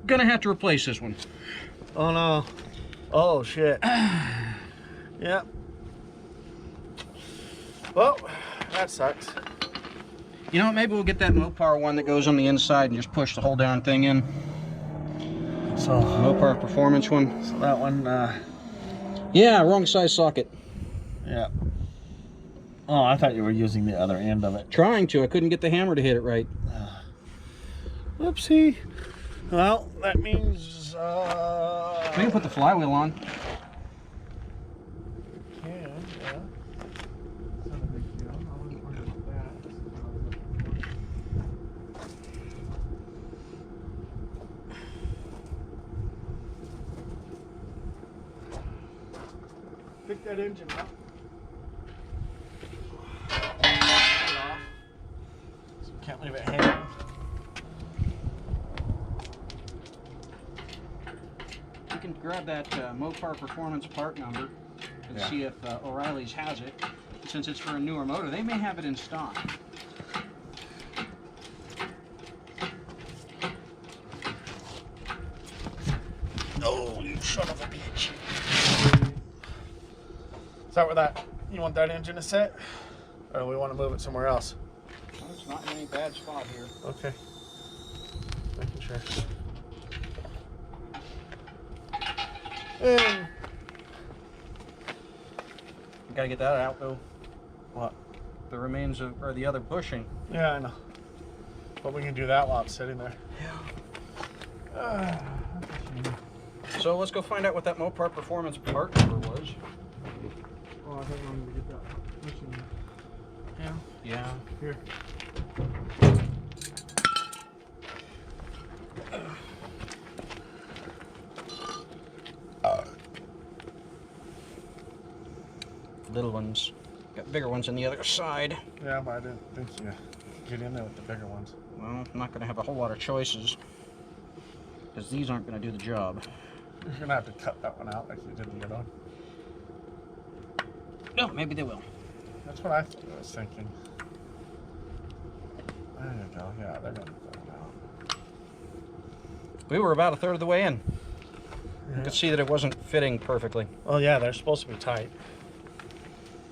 Gonna have to replace this one. Oh no. Oh shit. Yep. Well, that sucks. You know what, maybe we'll get that Mopar one that goes on the inside and just push the whole darn thing in. So Mopar Performance one. So that one, Yeah, wrong size socket. yeah. Oh, I thought you were using the other end of it. Trying to, I couldn't get the hammer to hit it right. Whoopsie. Well, that means, We can put the flywheel on. Yeah. It's not a big deal. I wouldn't worry about that. Pick that engine up. So can't leave it hanging. We can grab that Mopar Performance part number and see if O'Reilly's has it. Since it's for a newer motor, they may have it in stock. Oh, you son of a bitch. Is that where that, you want that engine to sit? Or we want to move it somewhere else? Well, it's not in any bad spot here. Okay. Making sure. And Gotta get that out though. what? The remains of, or the other bushing. Yeah, I know. But we can do that while it's sitting there. So let's go find out what that Mopar Performance part number was. Oh, I think I'm gonna get that machine. Yeah. Yeah. Here. Little ones. Got bigger ones on the other side. Yeah, but I didn't think you get in there with the bigger ones. Well, I'm not going to have a whole lot of choices. Because these aren't going to do the job. You're gonna have to cut that one out like you did the other one. No, maybe they will. That's what I was thinking. There you go. Yeah, they're gonna cut it out. We were about a third of the way in. Yeah. You could see that it wasn't fitting perfectly. Oh yeah, they're supposed to be tight.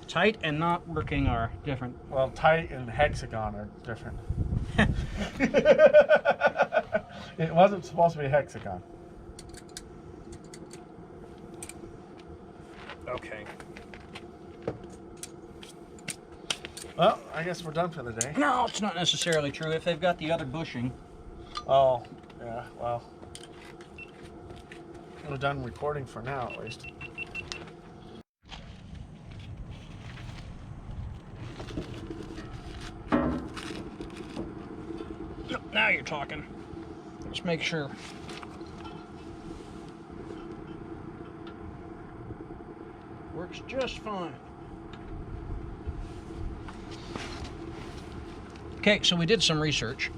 Tight and not working are different. Well, tight and hexagon are different. It wasn't supposed to be a hexagon. Okay. Well, I guess we're done for the day. No, it's not necessarily true. If they've got the other bushing. Oh, yeah, well. We're done recording for now, at least. Now you're talking. Let's make sure. Works just fine. Okay, so we did some research,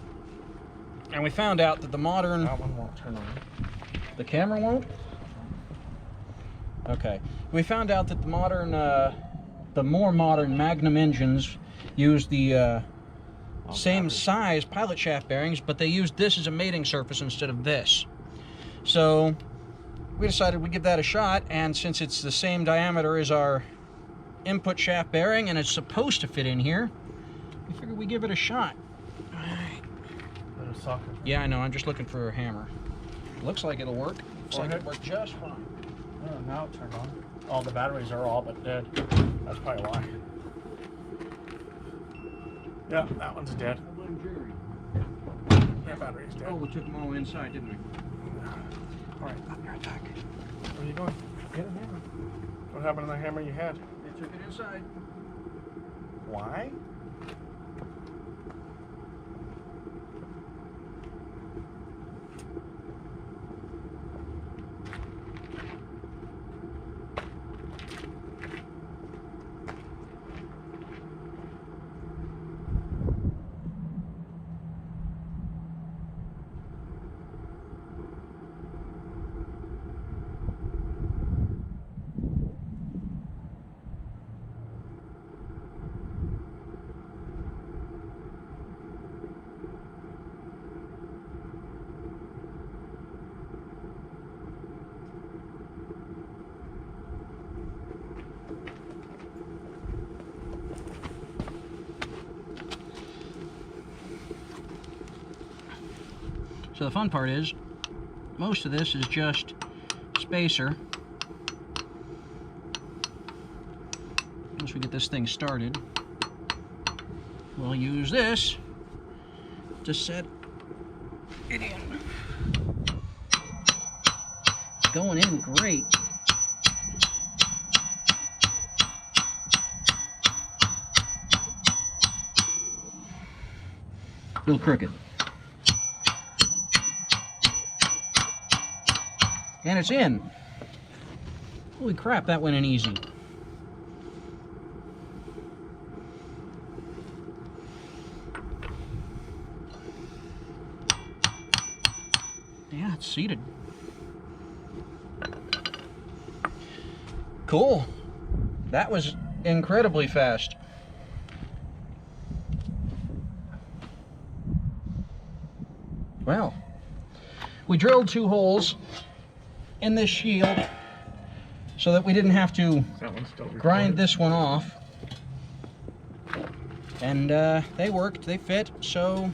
and we found out that the modern... That one won't turn on. The camera won't? Okay. We found out that the more modern Magnum engines use the same size pilot shaft bearings, but they used this as a mating surface instead of this. So we decided we'd give that a shot, and since it's the same diameter as our input shaft bearing and it's supposed to fit in here, we figured we'd give it a shot. All right. Yeah, I know. I'm just looking for a hammer. Looks like it'll work. Looks like it worked just fine. Oh, now it turned on. All the batteries are all but dead. That's probably why. Yeah, that one's dead. I blame Jerry. That battery's dead. Oh, we took them all inside, didn't we? All right. Under attack. Where are you going? Get a hammer. What happened to the hammer you had? They took it inside. Why? So the fun part is, most of this is just spacer. Once we get this thing started, we'll use this to set it in. It's going in great. A little crooked. And it's in. Holy crap, that went in easy. Yeah, it's seated. Cool. That was incredibly fast. Well, we drilled 2 holes in this shield so that we didn't have to grind this one off, and they worked, they fit, so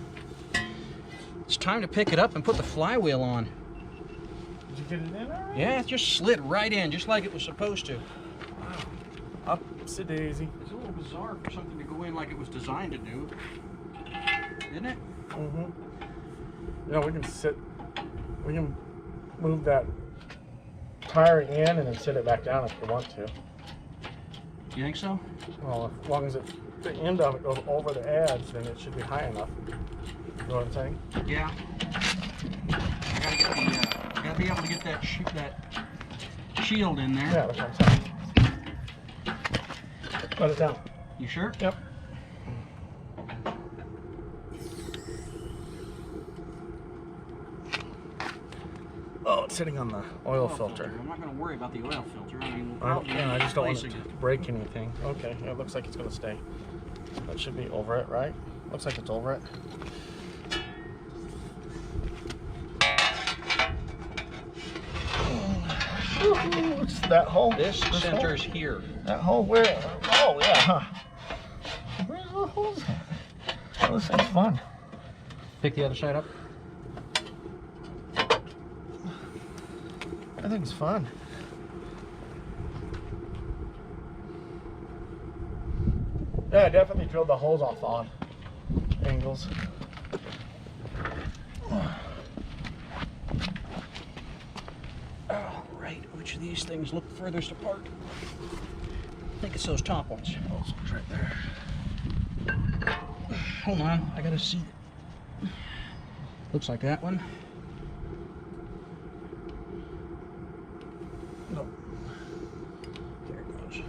it's time to pick it up and put the flywheel on. Did you get it in already? Yeah, it just slid right in just like it was supposed to. Wow. Upsie-daisy. It's a little bizarre for something to go in like it was designed to do, isn't it? Mm-hmm. Yeah, we can move that tire in and then sit it back down if you want to. You think so? Well, as long as the end of it goes over the edge, then it should be high enough. You know what I'm saying? Yeah. I gotta be able to get that shield in there. Yeah, that's what I'm saying. Let it down. You sure? Yep. Oh, it's sitting on the oil filter. I'm not going to worry about the oil filter. I mean, I just don't want it to break anything. Okay, yeah, it looks like it's going to stay. That should be over it, right? Looks like it's over it. What's that hole? This centers hole? here. That hole where? Oh, yeah, huh? Where's the holes? Oh, this thing's fun. Pick the other side up. I think it's fun. Yeah, I definitely drilled the holes off on angles. All right, which of these things look furthest apart? I think it's those top ones. Those ones right there. Hold on, I gotta see. Looks like that one. No. There it goes.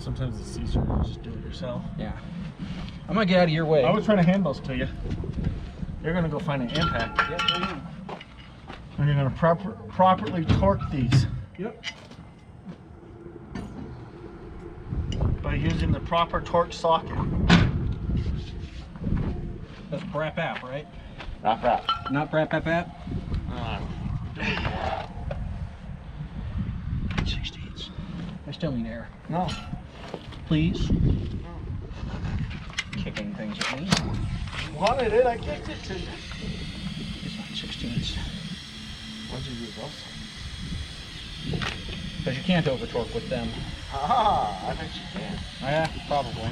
Sometimes it's easier to just do it yourself. Yeah. I'm gonna get out of your way. I was trying to hand those to you. You're gonna go find an impact. Yes, I am. And you're gonna properly torque these Yep. by using the proper torque socket. That's brap app, right? Not that. Not brap app app? 16ths. I still need air. No. Please. Kicking things at me. You wanted it, I kicked it to you. It's not 16ths. Why'd you use those? Because you can't over torque with them. Ah, I bet you can. Yeah, probably.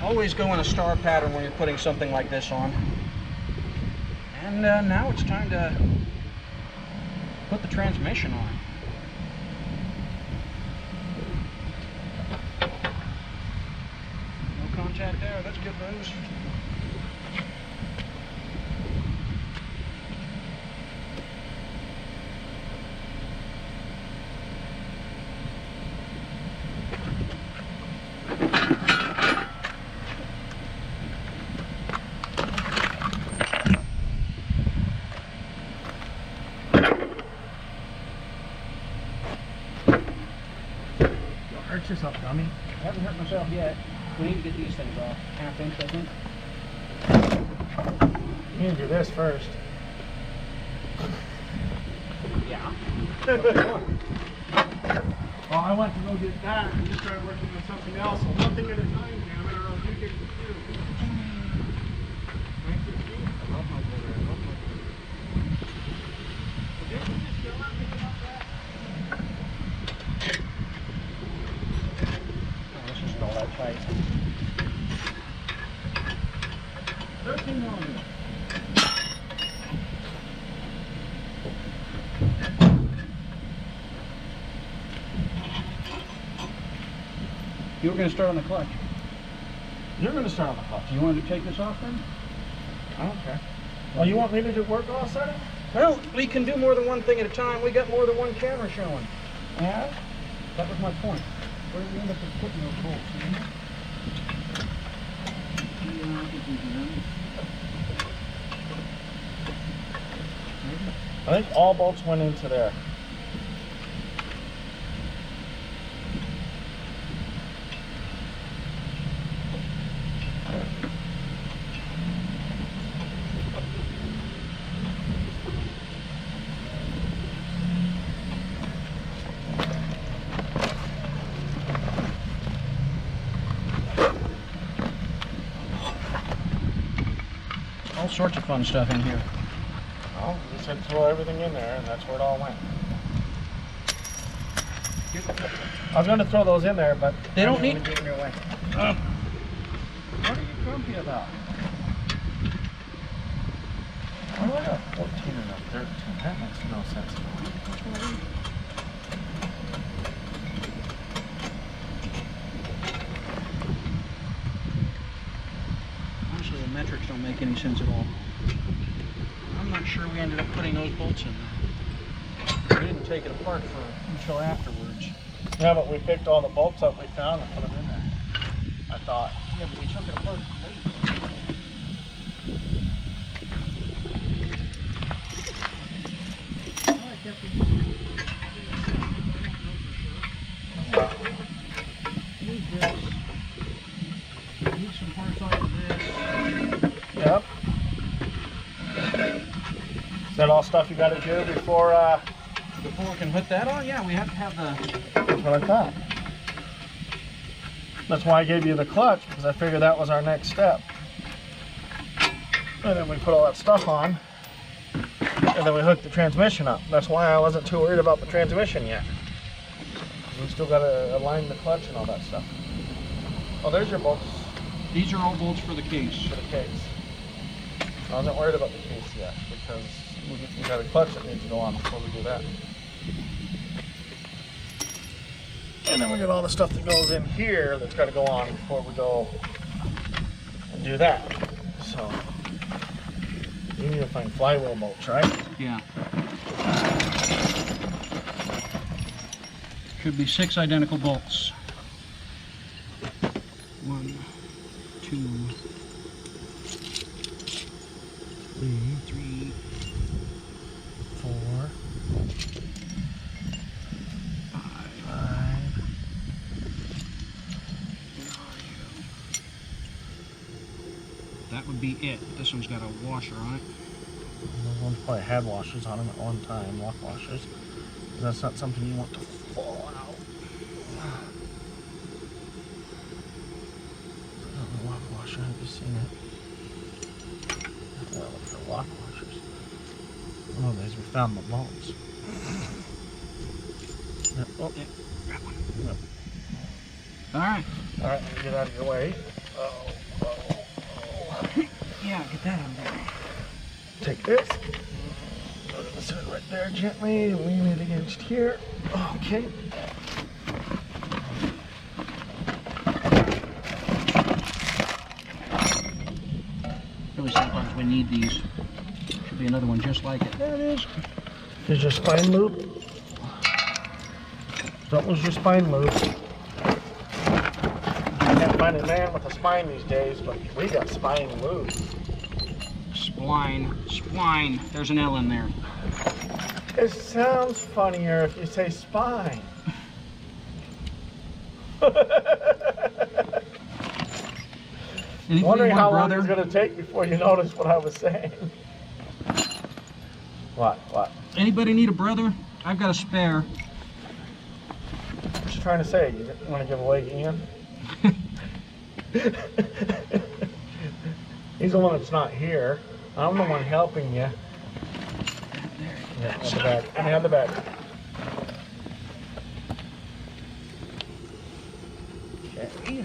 Always go in a star pattern when you're putting something like this on. And now it's time to put the transmission on. No contact there, that's good news. Hurt yourself, dummy. I haven't hurt myself yet. We need to get these things off. Half inch, I think. You need to do this first. Yeah. Well, I went to go get that and just started working on something else. So one thing at a time, damn it, or else you get confused. I love my glitter. I love my glitter. Didn't you just yell at me about that? Oh, this isn't all that tight. 13 millimeter. You were going to start on the clutch. You're going to start on the clutch. Do you want to take this off then? I don't care. Oh, you want me to do work all set? Well, we can do more than one thing at a time. We got more than one camera showing. Yeah? That was my point. Where did we end up with putting those bolts? I think all bolts went into there. All sorts of fun stuff in here. Well, we said throw everything in there, and that's where it all went. I was going to throw those in there, but They don't need- Get in your way. Uh, What are you grumpy about? Why do I got a 14 and a 13? That makes no sense to me. Honestly, the metrics don't make any sense at all. I'm not sure we ended up putting those bolts in there. We didn't take it apart until afterwards. Yeah, but we picked all the bolts up we found and put them in there. I thought. Yeah, but we took it apart late. Need some parts off of this. Yep. Is that all stuff you got to do before? Before we can put that on, yeah, we have to have the. That's what I thought. That's why I gave you the clutch, because I figured that was our next step. And then we put all that stuff on, and then we hooked the transmission up. That's why I wasn't too worried about the transmission yet. We still got to align the clutch and all that stuff. Oh, there's your bolts These are all bolts for the case. for the case. I wasn't worried about the case yet because we got a clutch that needs to go on before we do that. And then we got all the stuff that goes in here that's got to go on before we go and do that. So you need to find flywheel bolts, right? Yeah. Should be 6 identical bolts. 1, 2, 3, 4, 5, 5. 9. That would be it. This one's got a washer on it. Those ones probably had washers on them at one time, lock washers. That's not something you want to fall out. Oh, lock washer, have you seen it? Well, look for lock washers. Oh, these we found the bolts. Yep. Oh, Yeah, grab one. yep. All right. All right, let me get out of your way. Oh. Yeah, get that on there. Take this. Set it right there gently. Lean it against here. Okay. Really sometimes we need these. Should be another one just like it. There it is. Here's your spine loop. That was your spine loop. I can't find a man with a spine these days, but we got spine loop. Spline. Spline. There's an L in there. It sounds funnier if you say spine. Anything Wondering you want, how long brother? it's going to take before you notice what I was saying. What? Anybody need a brother? I've got a spare. What you trying to say? You didn't want to give away Ian? He's the one that's not here. I'm the one helping you. Yeah, on the back. Give me on the back. Okay.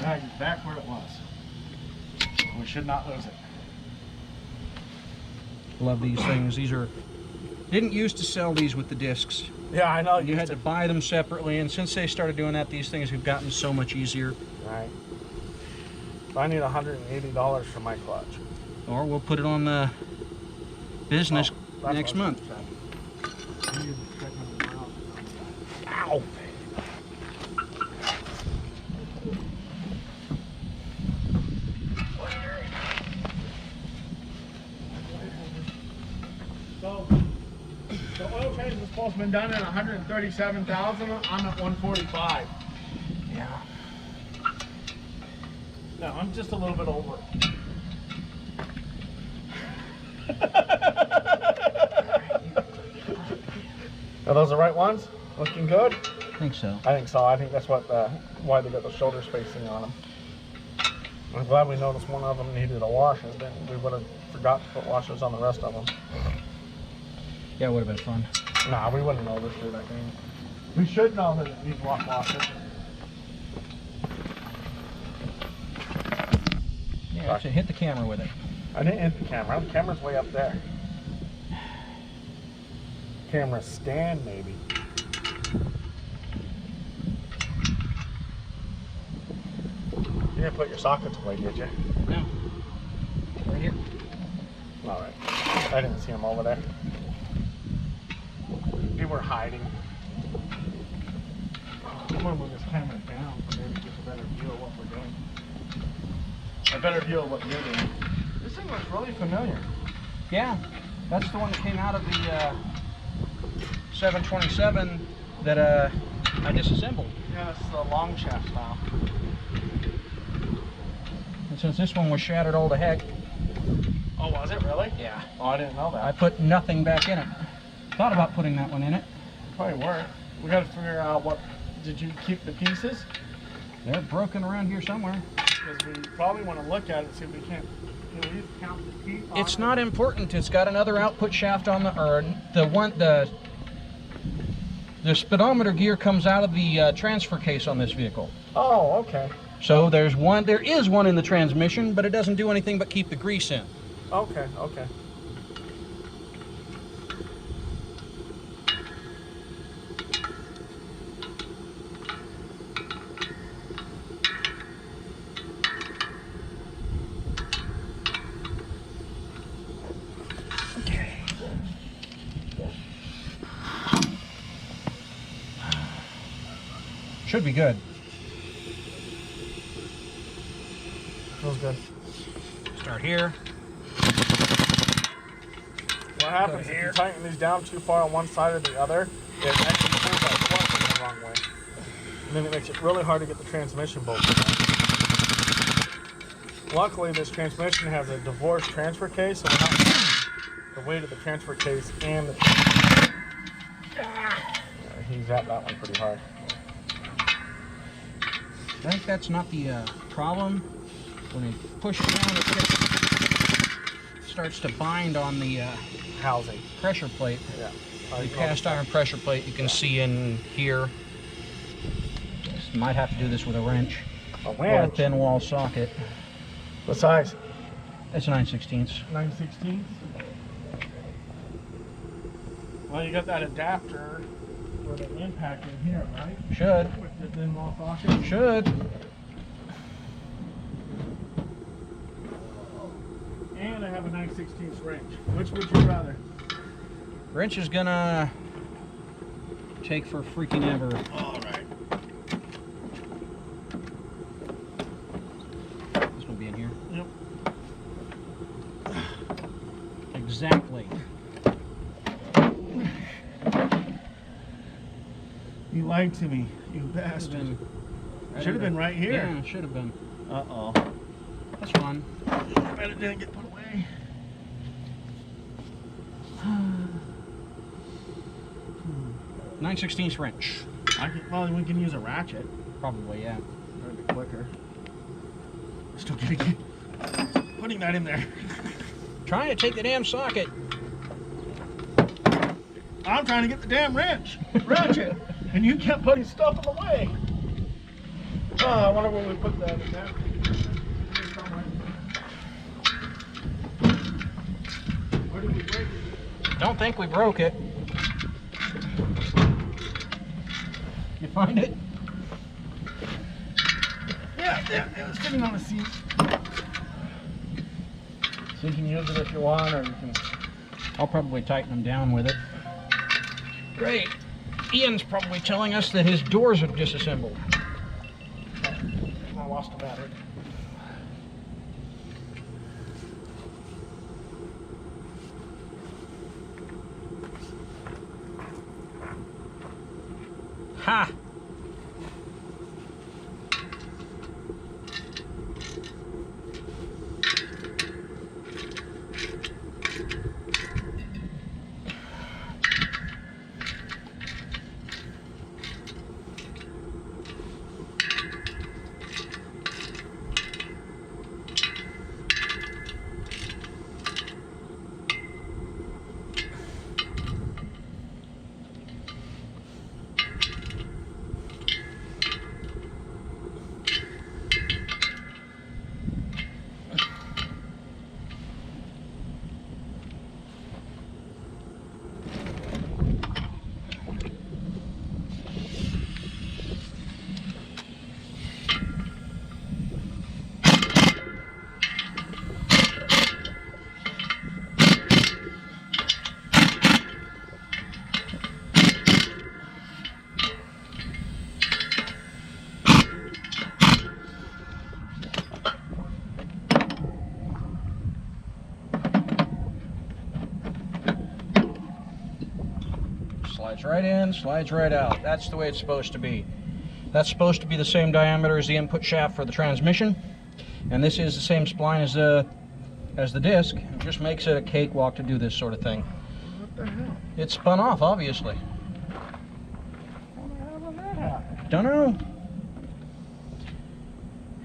Now you're back where it was. We should not lose it. Love these things. These are. Didn't used to sell these with the discs. Yeah, I know. You had to buy them separately, and since they started doing that, these things have gotten so much easier. Right. So I need $180 for my clutch. Or we'll put it on the business That's next what I was month. gonna say. Ow! So, the oil change was supposed to have been done at 137,000. I'm at 145. Yeah. No, I'm just a little bit over. Are those the right ones? Looking good? I think so. I think so. I think that's what why they got the shoulder spacing on them. I'm glad we noticed one of them needed a washer. Then we would have forgot to put washers on the rest of them. Yeah, it would have been fun. Nah, we wouldn't notice it, I think. We should know that it needs lock washers. Yeah, actually hit the camera with it. I didn't hit the camera. The camera's way up there. Camera stand, maybe. You didn't put your sockets away, did you? No. Right here. All right. I didn't see them over there. They were hiding. I'm gonna move this camera down so maybe get a better view of what we're doing. A better view of what you're doing. This thing looks really familiar. Yeah, that's the one that came out of the 727 that I disassembled. Yeah, it's the long shaft style. And since this one was shattered all to heck, Oh, was it really? yeah, Oh, I didn't know that. I put nothing back in it. Thought about putting that one in it. Probably weren't. We gotta figure out what. Did you keep the pieces? They're broken around here somewhere. Because we probably want to look at it and see if we can't at least count the teeth on It's it. not important. It's got another output shaft on the, or the The speedometer gear comes out of the transfer case on this vehicle. Oh, okay. So there is one in the transmission, but it doesn't do anything but keep the grease in. Okay, okay. Should be good. Feels good. Start here. What happens if you tighten these down too far on one side or the other, it actually pulls that clutch in the wrong way. And then it makes it really hard to get the transmission bolt to go. Luckily, this transmission has a divorced transfer case, so we're not using the weight of the transfer case and the he zapped that one pretty hard. I think that's not the problem. When you push it down, it starts to bind on the Housing. pressure plate. Yeah. The cast iron pressure plate you can see in here. Just might have to do this with a wrench. A Or a wrench? thin wall socket. What size? It's 9/16. 9/16. Well, you got that adapter for the impact in here, right? Should. With the thin wall socket. Should. And I have a 9/16 wrench. Which would you rather? Wrench is gonna take for freaking ever. All right. This will be in here. Yep. Exactly. You lied to me, you bastard. Should have been right here. Yeah, should have been. Uh-oh. That's fun. I bet it didn't get put away. 9/16 wrench. Well, we can use a ratchet. Probably, yeah. That'd be quicker. Still getting putting that in there. Trying to take the damn socket. I'm trying to get the damn ratchet, and you kept putting stuff in the way. Oh, I wonder where we put that in there. Where did we break it? Don't think we broke it. You find it? Yeah, it was sitting on the seat. So you can use it if you want, or you can. I'll probably tighten them down with it. Great. Ian's probably telling us that his doors are disassembled. I lost a battery. Ha! Slides right in, slides right out. That's the way it's supposed to be. That's supposed to be the same diameter as the input shaft for the transmission. And this is the same spline as the disc. It just makes it a cakewalk to do this sort of thing. What the hell? It's spun off, obviously. How the hell did that happen? Don't know.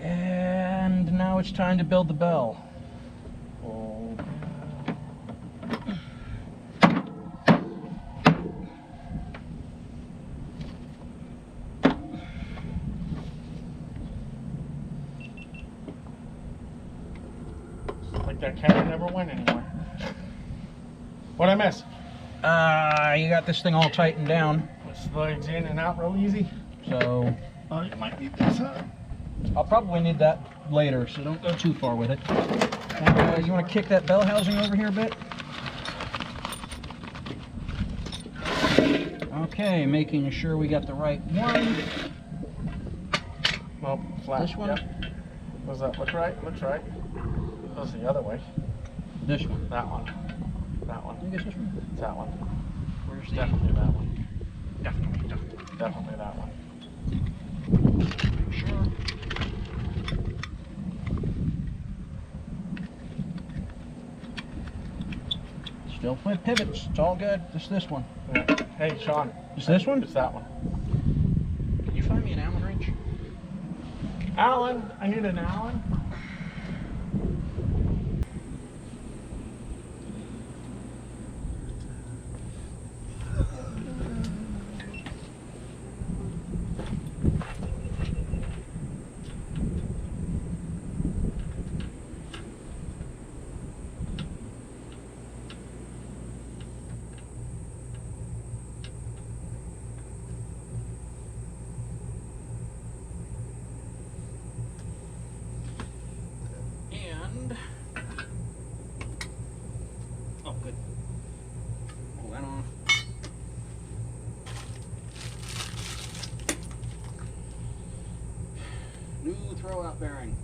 And now it's time to build the bell. Oh. that camera never went anywhere. What'd I miss? You got this thing all tightened down. It slides in and out real easy. So Oh, you might need this, huh? I'll probably need that later, so don't go too far with it. And, you want to kick that bell housing over here a bit? Okay, making sure we got the right one. Well, flat. This one? Yep. Does that look right? Looks right. Goes the other way. This one. That one. That one. I guess this one. It's that one. Where's the... Definitely that one. Definitely that one. Sure. Still flip pivots. It's all good. Just this one. Yeah. Hey, Sean. Just this one? It's that one. Can you find me an Allen wrench? Allen. I need an Allen. And oh, good. Pull that off. New throwout bearing.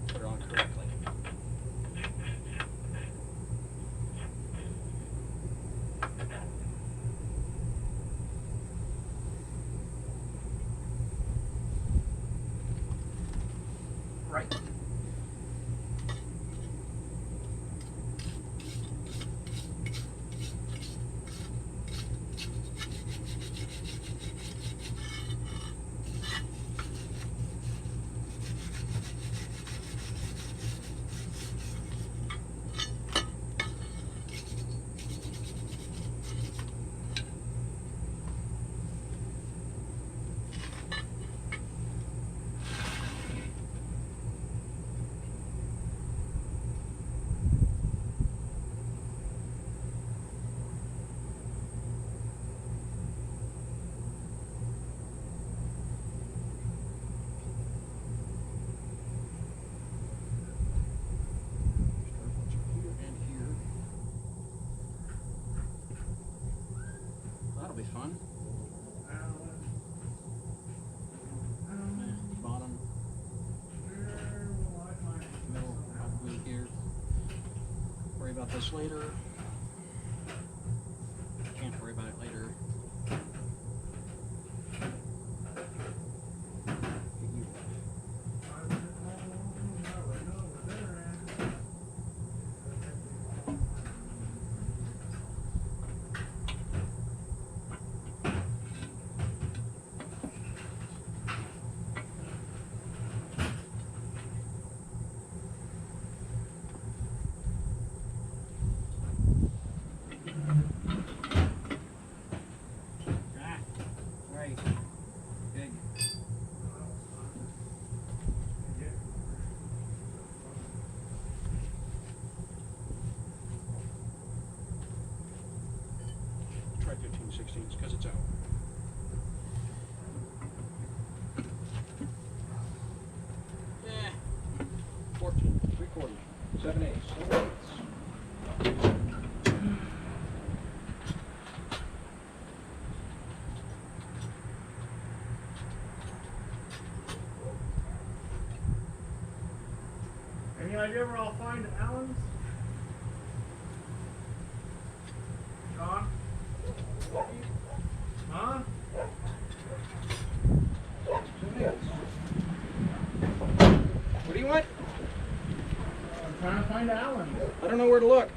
Put it on correctly. Right. That'll be fun. Bottom. Middle, probably here. Worry about this later. Can't worry about it later. Right. Big. Try 15/16 because it's out. Yeah. 14, 3/4, 7/8, 7/8. Any idea where I'll find Allen's? Sean? Huh? What do you want? I'm trying to find Allen's. I don't know where to look.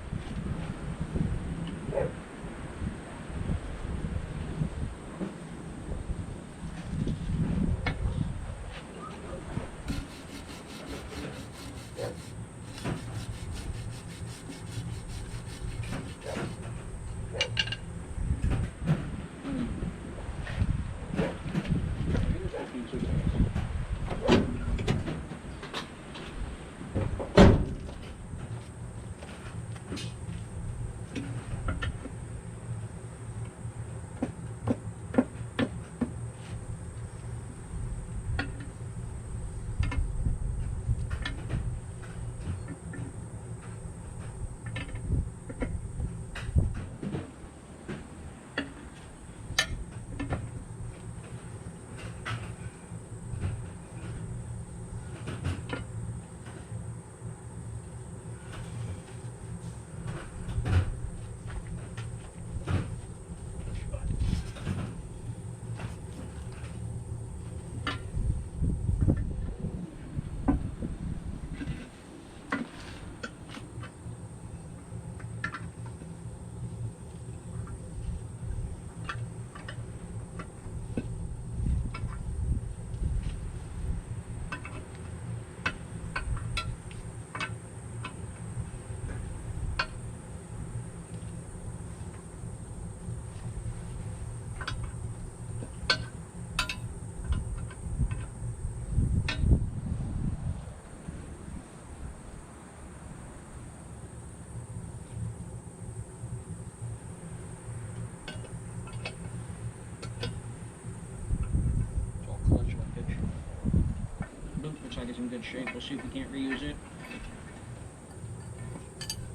It's in good shape. We'll see if we can't reuse it.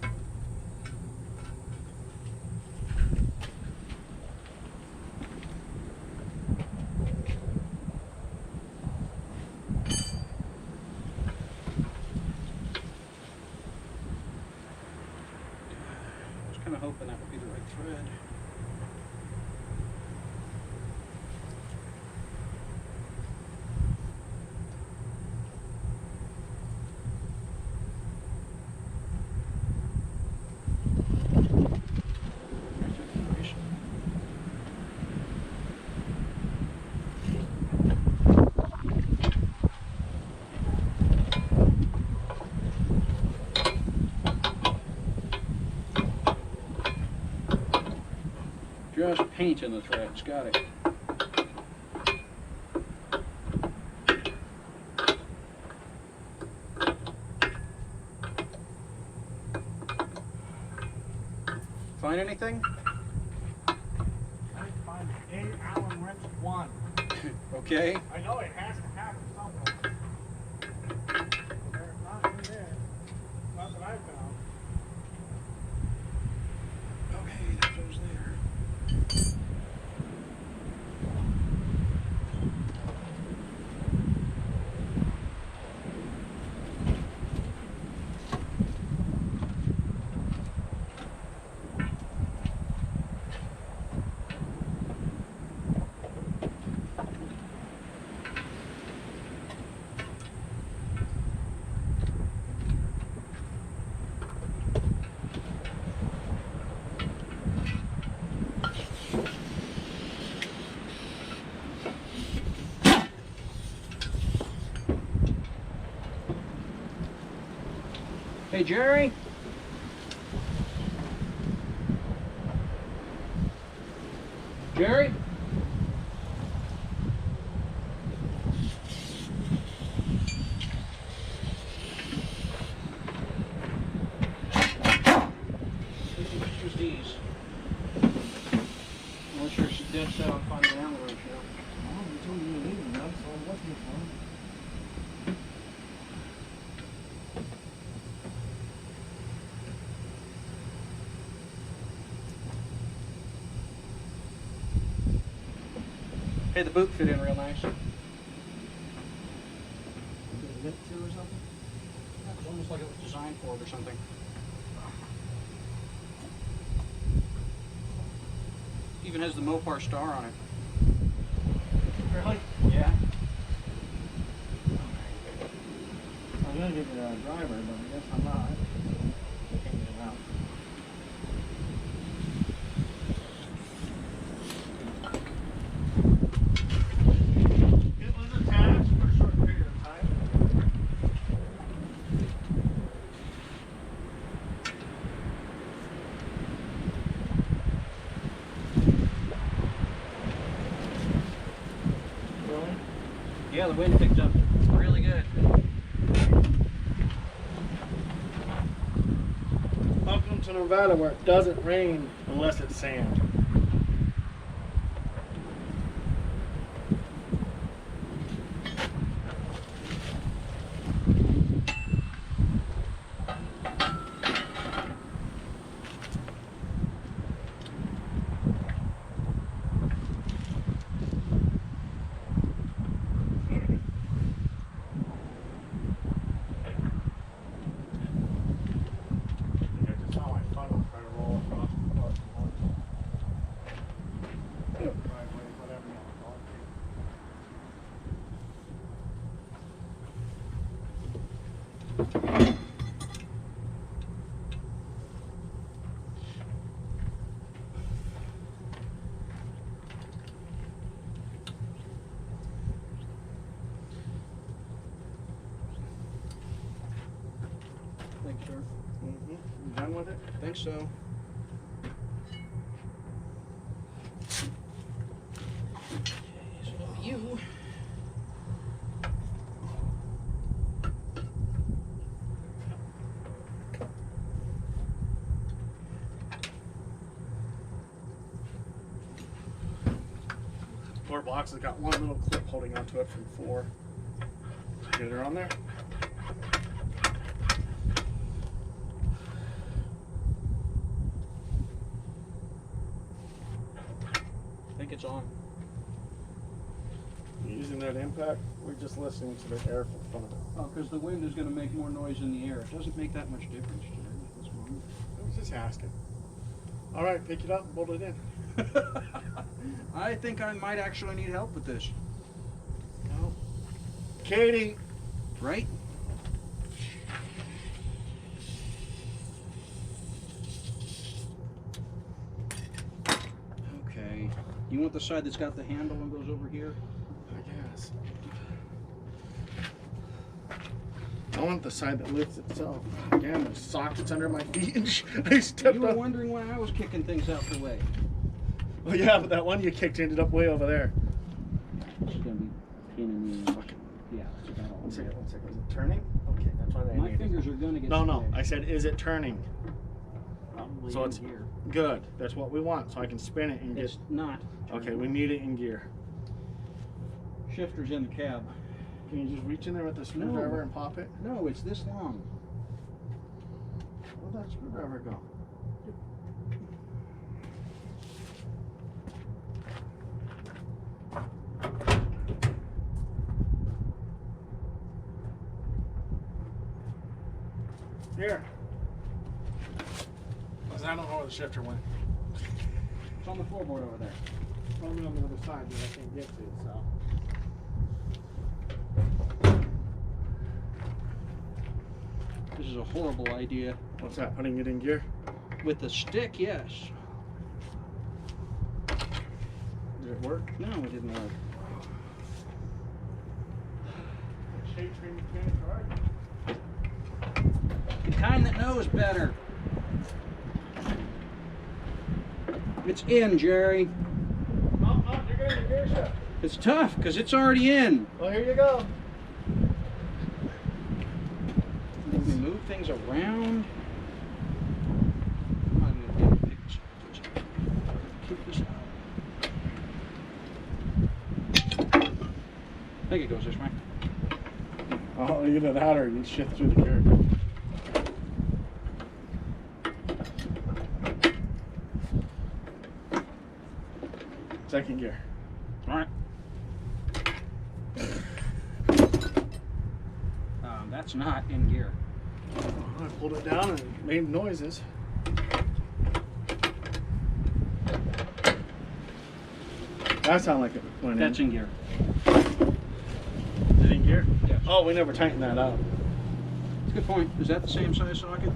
I was kind of hoping that would be the right thread. Just paint in the threads, got it. Find anything? I didn't find a Allen wrench 1. Okay. I know it has to happen somewhere. There's not in there. Not that I found. Okay, that goes there. Hey, Jerry? Jerry? Use these. Unless you're dead set on finding an Allen wrench, you know. Oh, you told me you needed one, so I'm looking for one. Hey, the boot fit in real nice. Did it zip to or something? It's almost like it was designed for it or something. Even has the Mopar star on it. Really? Yeah. I was gonna give you a driver, but I guess I'm not. Taking it out. It was attached for a short period of time. Really? Yeah, the wind picked up really good. to Nevada where it doesn't rain unless it's sand. Thanks, sir. You done with it? I think so. Okay, so you. Floor blocks has got one little clip holding onto it from 4. Get her on there. I think it's on. Using that impact, we're just listening to the air from front of it. Oh, because the wind is going to make more noise in the air. It doesn't make that much difference, Jerry. That's wrong. I was just asking. All right, pick it up and bolt it in. I think I might actually need help with this. No. Katie. Right? Okay. You want the side that's got the handle and goes over here? I guess. I want the side that lifts itself. Damn, the sockets under my feet and I stepped You were up. wondering why I was kicking things out the way. Oh yeah, but that one you kicked ended up way over there. This is going to be pain in the... Fuck it. Yeah, it's about all One second, there. one second. Is it turning? Okay, that's why I My needed. fingers are going to get No, no. squished. I said, is it turning? Probably So in it's here. good. That's what we want, so I can spin it and get. It's not. Okay, we need it in gear. Shifter's in the cab. Can you just reach in there with the screwdriver and pop it? No, it's this long. Where'd that screwdriver go? Here. Because I don't know where the shifter went. It's on the floorboard over there. Probably on the other side that I can't get to, so. This is a horrible idea. What's that, putting it in gear? With the stick, yes. Did it work? No, it didn't work. Shade tree mechanic, right? The kind that knows better. It's in, Jerry. No, no, you're good, you're gear shift. It's tough, because it's already in. Well, here you go. Let me move things around. I'm going to pick this up. Keep this out. I think it goes this way. Oh, either that or you shift through the gear. Second gear. All right. That's not in gear. I pulled it down and it made noises. That sounded like it went That's in. in gear. Is it in gear? Yes. Oh, we never tightened that up. That's a good point. Is that the same size socket?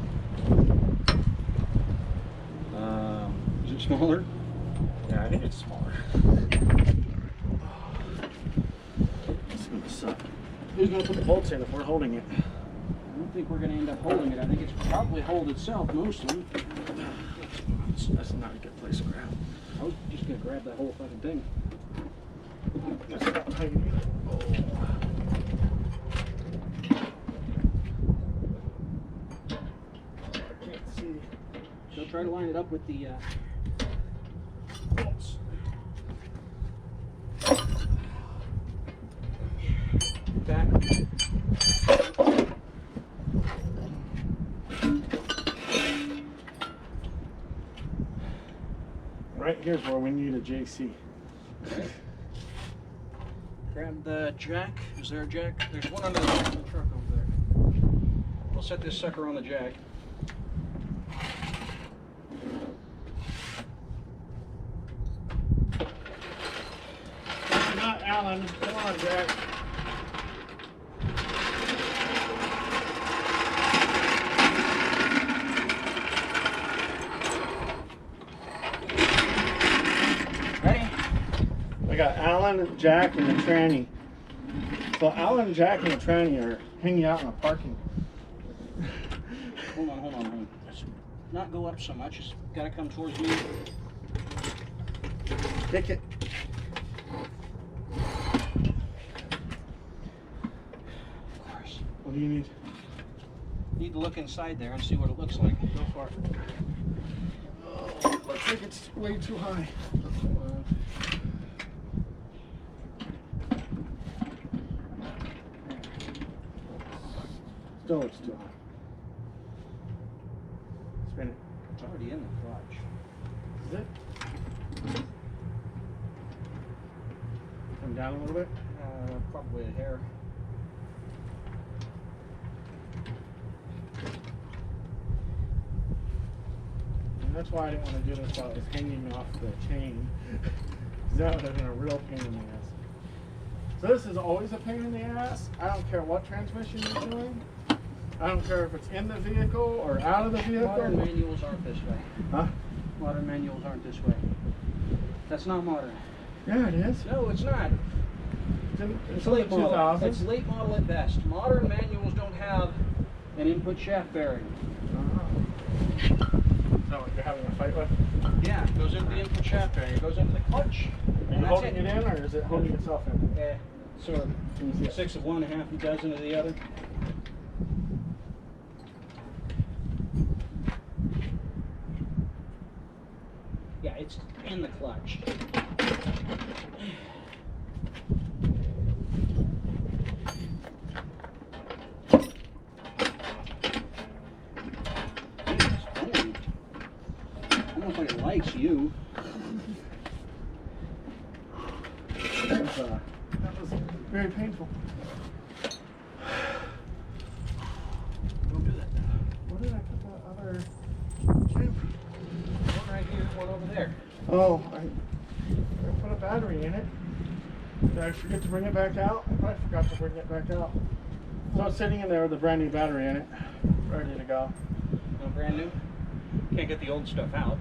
Is it smaller? Yeah, I think it's smaller. It's gonna suck. Who's gonna put the bolts in if we're holding it? I don't think we're going to end up holding it. I think it's probably hold itself mostly. That's not a good place to grab. I was just going to grab that whole fucking thing. That's not tight either. Oh. I can't see. Try to line it up with the bolts. Back. Right here's where we need a JC. Okay. Grab the jack. Is there a jack? There's one under the back of the truck over there. We'll set this sucker on the jack. Not Alan. Come on, Jack. Ready? I got Alan, Jack, and the tranny. So Alan, Jack, and the tranny are hanging out in the parking. Hold on. Let's not go up so much. It's got to come towards me. Kick it. Of course. What do you need? Need to look inside there and see what it looks like. Go for it. Oh, looks like it's way too high. Still looks too high. Spin it. It's already in the clutch. Is it? Come down a little bit. Probably a hair. And that's why I didn't want to do this while it was hanging off the chain. Because that would have been a real pain in the ass. So this is always a pain in the ass. I don't care what transmission you're doing. I don't care if it's in the vehicle or out of the vehicle. Modern manuals aren't this way. Huh? Modern manuals aren't this way. That's not modern. Yeah, it is. No, it's not. It's late model. 2000s. It's late model at best. Modern manuals don't have an input shaft bearing. Is that what you're having a fight with? Yeah, it goes into the input shaft bearing. It goes into the clutch. Are you holding it in, or is it holding itself in? Sort of. Can you see it? 6 of one, half a dozen of the other. Yeah, it's in the clutch. Almost like it likes you. That was very painful. Don't do that now. Where did I put that other chip? One right here, one over there. Oh, I put a battery in it. Did I forget to bring it back out? I probably forgot to bring it back out. So it's sitting in there with a brand new battery in it, ready to go. No, brand new. Can't get the old stuff out.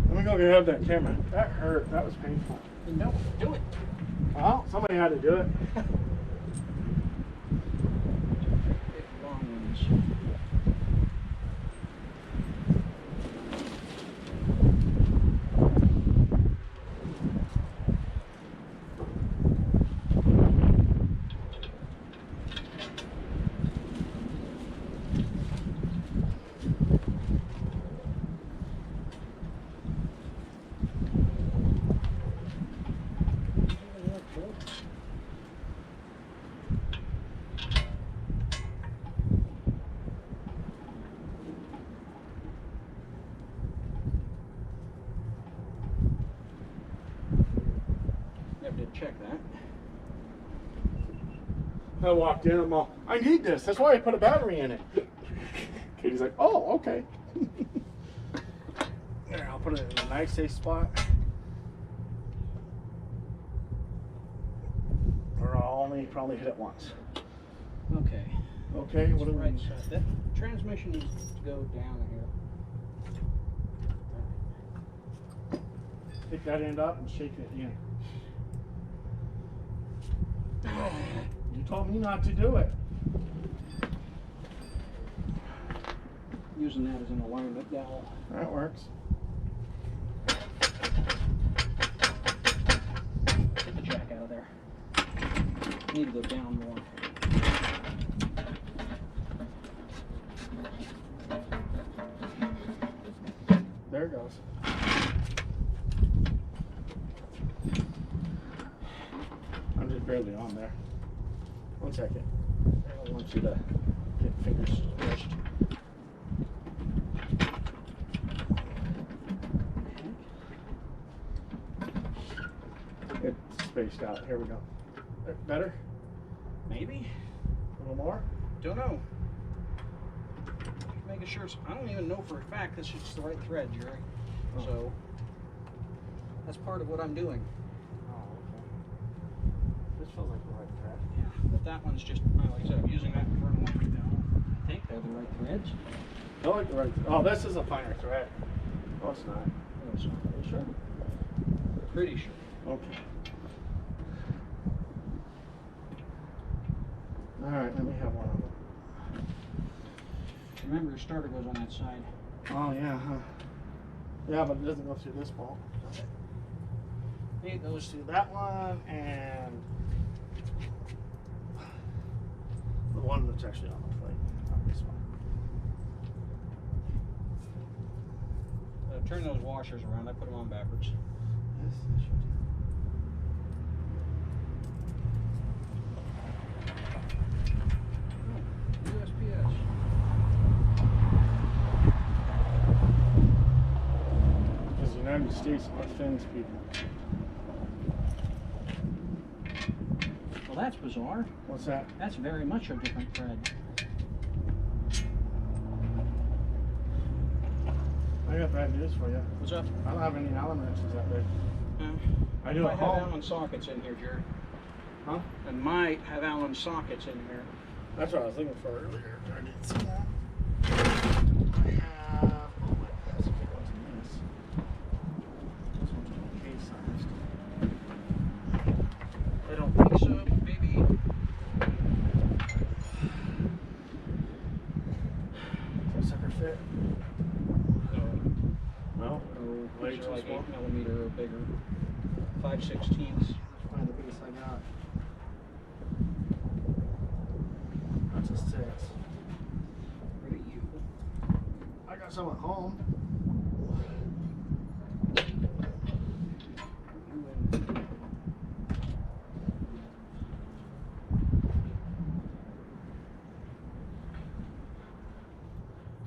Let me go grab that camera. That hurt. That was painful. No, do it. Well, somebody had to do it. Pick long ones. Never did check that. I walked in, I'm all, I need this. That's why I put a battery in it. Katie's like, oh, okay. There, I'll put it in a nice safe spot. Or I'll only probably hit it once. Okay. Okay, what do we right need? side. That transmission needs to go down here. Pick that end up and shake it in. You told me not to do it. Using that as an alignment dowel. That works. Get the jack out of there. Need to go down more. there it goes. I'm just barely on there. 1 second. I don't want you to get fingers squished. It's spaced out. Here we go. Better? Maybe? A little more? Don't know. Making sure it's, I don't even know for a fact this is the right thread, Jerry. Oh. So that's part of what I'm doing. Oh, okay. This feels like the right thread. Yeah, but that one's just, like I said, I'm using that for a moment now. I think they're the right threads. I like the right. Oh, this is a finer thread. Oh, it's not. No, it's not. Are you sure? Pretty sure. Okay. All right, let me have one of them. Remember, your starter goes on that side. Oh yeah, huh? Yeah, but it doesn't go through this bolt. It goes through that one and the one that's actually on the plate, not this one. Turn those washers around. I put them on backwards. Yes, I should do. USPS. Because the United States offends people. Well, that's bizarre. What's that? That's very much a different thread. I got bad news for you. What's up? I don't have any Allen wrenches that big. I do might at have home. Allen sockets in here, Jerry. Huh? I might have Allen sockets in here. That's what I was looking for earlier. I didn't see that. I have. Oh, wait, that's what was in this. This one's okay sized. I don't think so, maybe. Does that sucker fit? No. No? No, Way these too are like small? 8mm or bigger. 5/16. Let's find the piece I got. That's a 6. Look at you. I got some at home.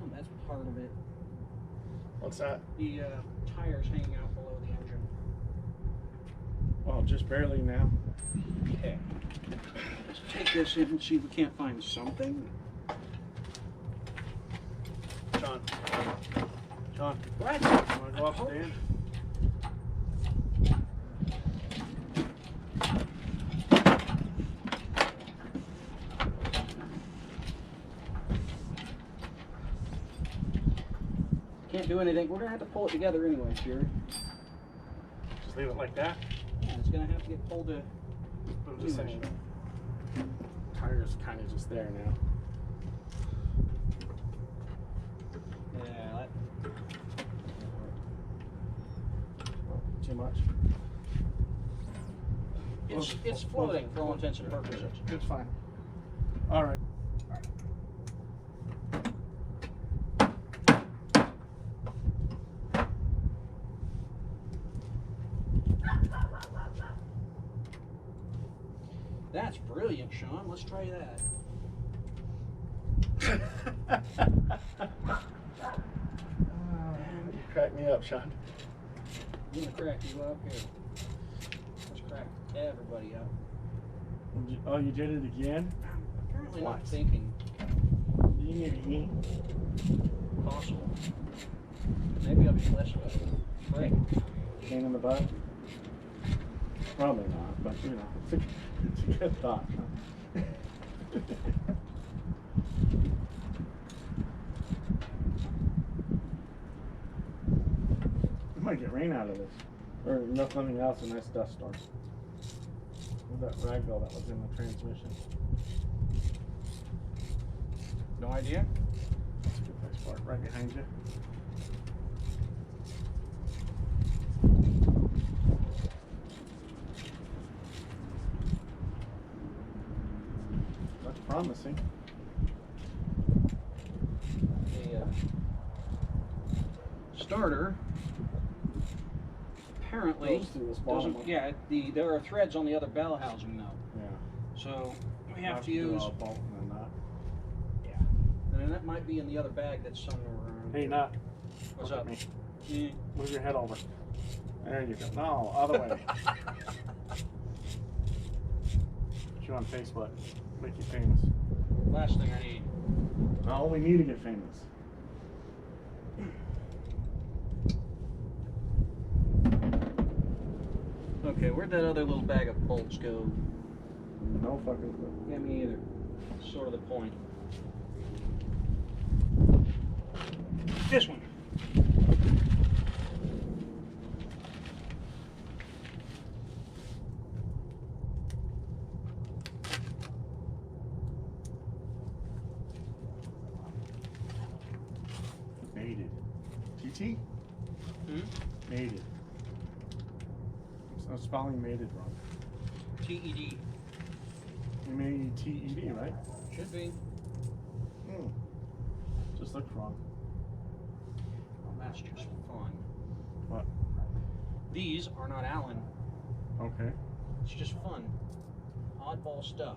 Oh, that's part of it. What's that? The tires hanging out below the engine. Oh, just barely now. Okay. Let's take this in and see if we can't find something. John. John. What? You want to go upstairs? Can't do anything. We're gonna have to pull it together anyway, Jerry. Just leave it like that. Yeah, it's gonna have to get pulled to. I'm just saying. Tire's kind of just there now. Yeah. Too much. It's floating for all intents and purposes. It's fine. All right. That's brilliant, Sean. Let's try that. You crack me up, Sean. I'm gonna crack you up here. Let's crack everybody up. Oh, you did it again? Apparently not What? thinking. You need to eat. Possible. Maybe I'll be less of a frick. Pain in the butt? Probably not, but you know, it's a good thought. Huh? We might get rain out of this. Or nothing else, a nice dust storm. What was that ragdoll that was in the transmission? No idea? That's a good place for it, right behind you. That's promising. The starter apparently Goes through this bottom doesn't. one. Yeah, there are threads on the other bell housing though. Yeah. So we have to do use. a bolt and then that. Yeah. And that might be in the other bag that's somewhere around. Hey, Nut. What's Look up? at me. Yeah. Move your head over. There you go. No, other way. Put you on Facebook. Make you famous. Last thing I need. No, we need to get famous. Okay, where'd that other little bag of bolts go? No fucking clue. Yeah, me either. Sort of the point. This one. Mated. TT? Hmm? Mated. I'm spelling mated wrong. TED. M-A-T-E-D, right? Should be. Hmm. Just looked wrong. Well, that's just fun. What? These are not Allen. Okay. It's just fun. Oddball stuff.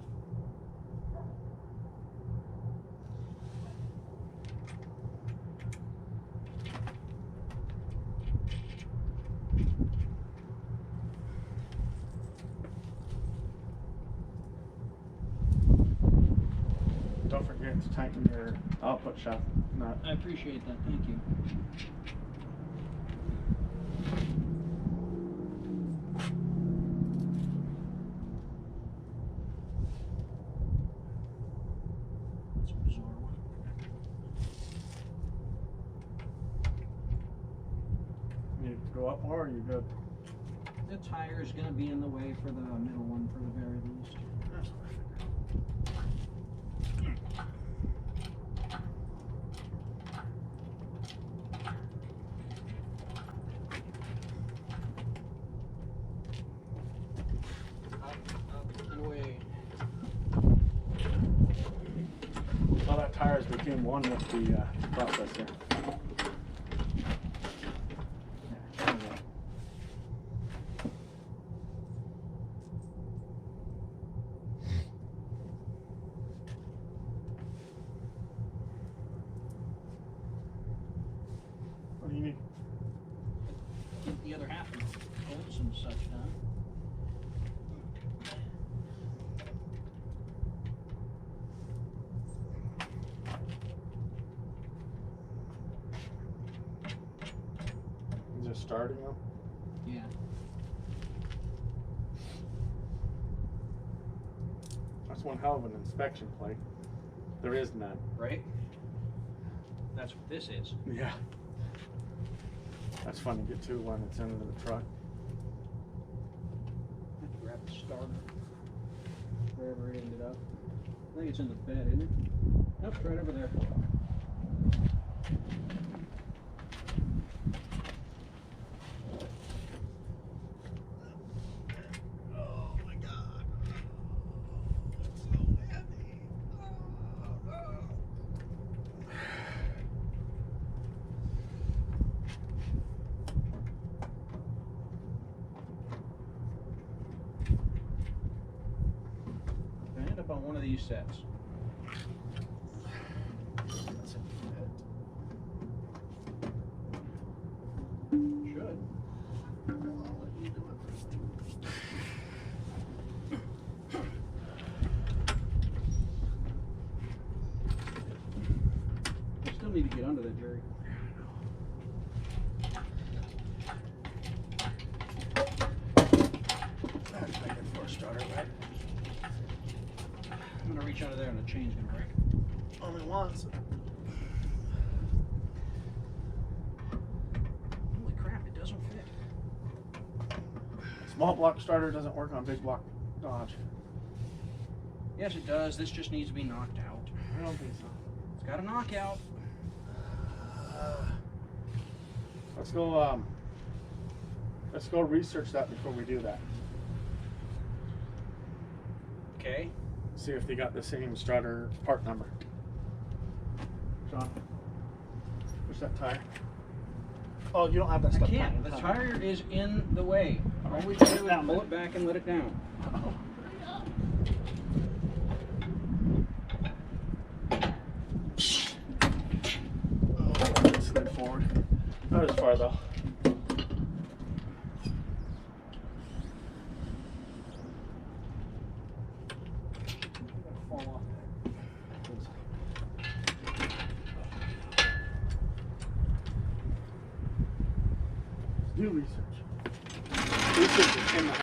Don't forget to tighten your output shaft nut. I appreciate that. Thank you. That's a bizarre one. You need to go up more, or you good? The tire is going to be in the way for the middle one for the very least. That's what I figured. Up and away. Well, that tires became one with the process here. What do you need? Get the other half of the bolts and such done. Just starting them? Yeah. That's one hell of an inspection plate. There is none. Right? That's what this is. Yeah. That's fun to get to when it's into the truck. I have to grab the starter. Wherever it ended up. I think it's in the bed, isn't it? Nope, right over there. Oh my god. It's so heavy. Oh, no. I end up on one of these sets. That's it. Should. I'll let you do it first. I still need to get under that, Jerry. That's making for a starter, right? I'm gonna reach under there and the chain's gonna break. Only once. Holy crap, it doesn't fit. Small block starter doesn't work on big block Dodge. Yes, it does. This just needs to be knocked out. I don't think so. It's got a knockout. Let's go research that before we do that. Okay. See if they got the same starter part number. John, push that tire. Oh, you don't have that I stuff. can't. The tire is in the way. All we can do is pull it back and let it down. Slid forward. Not as far though. Do research. Research is in the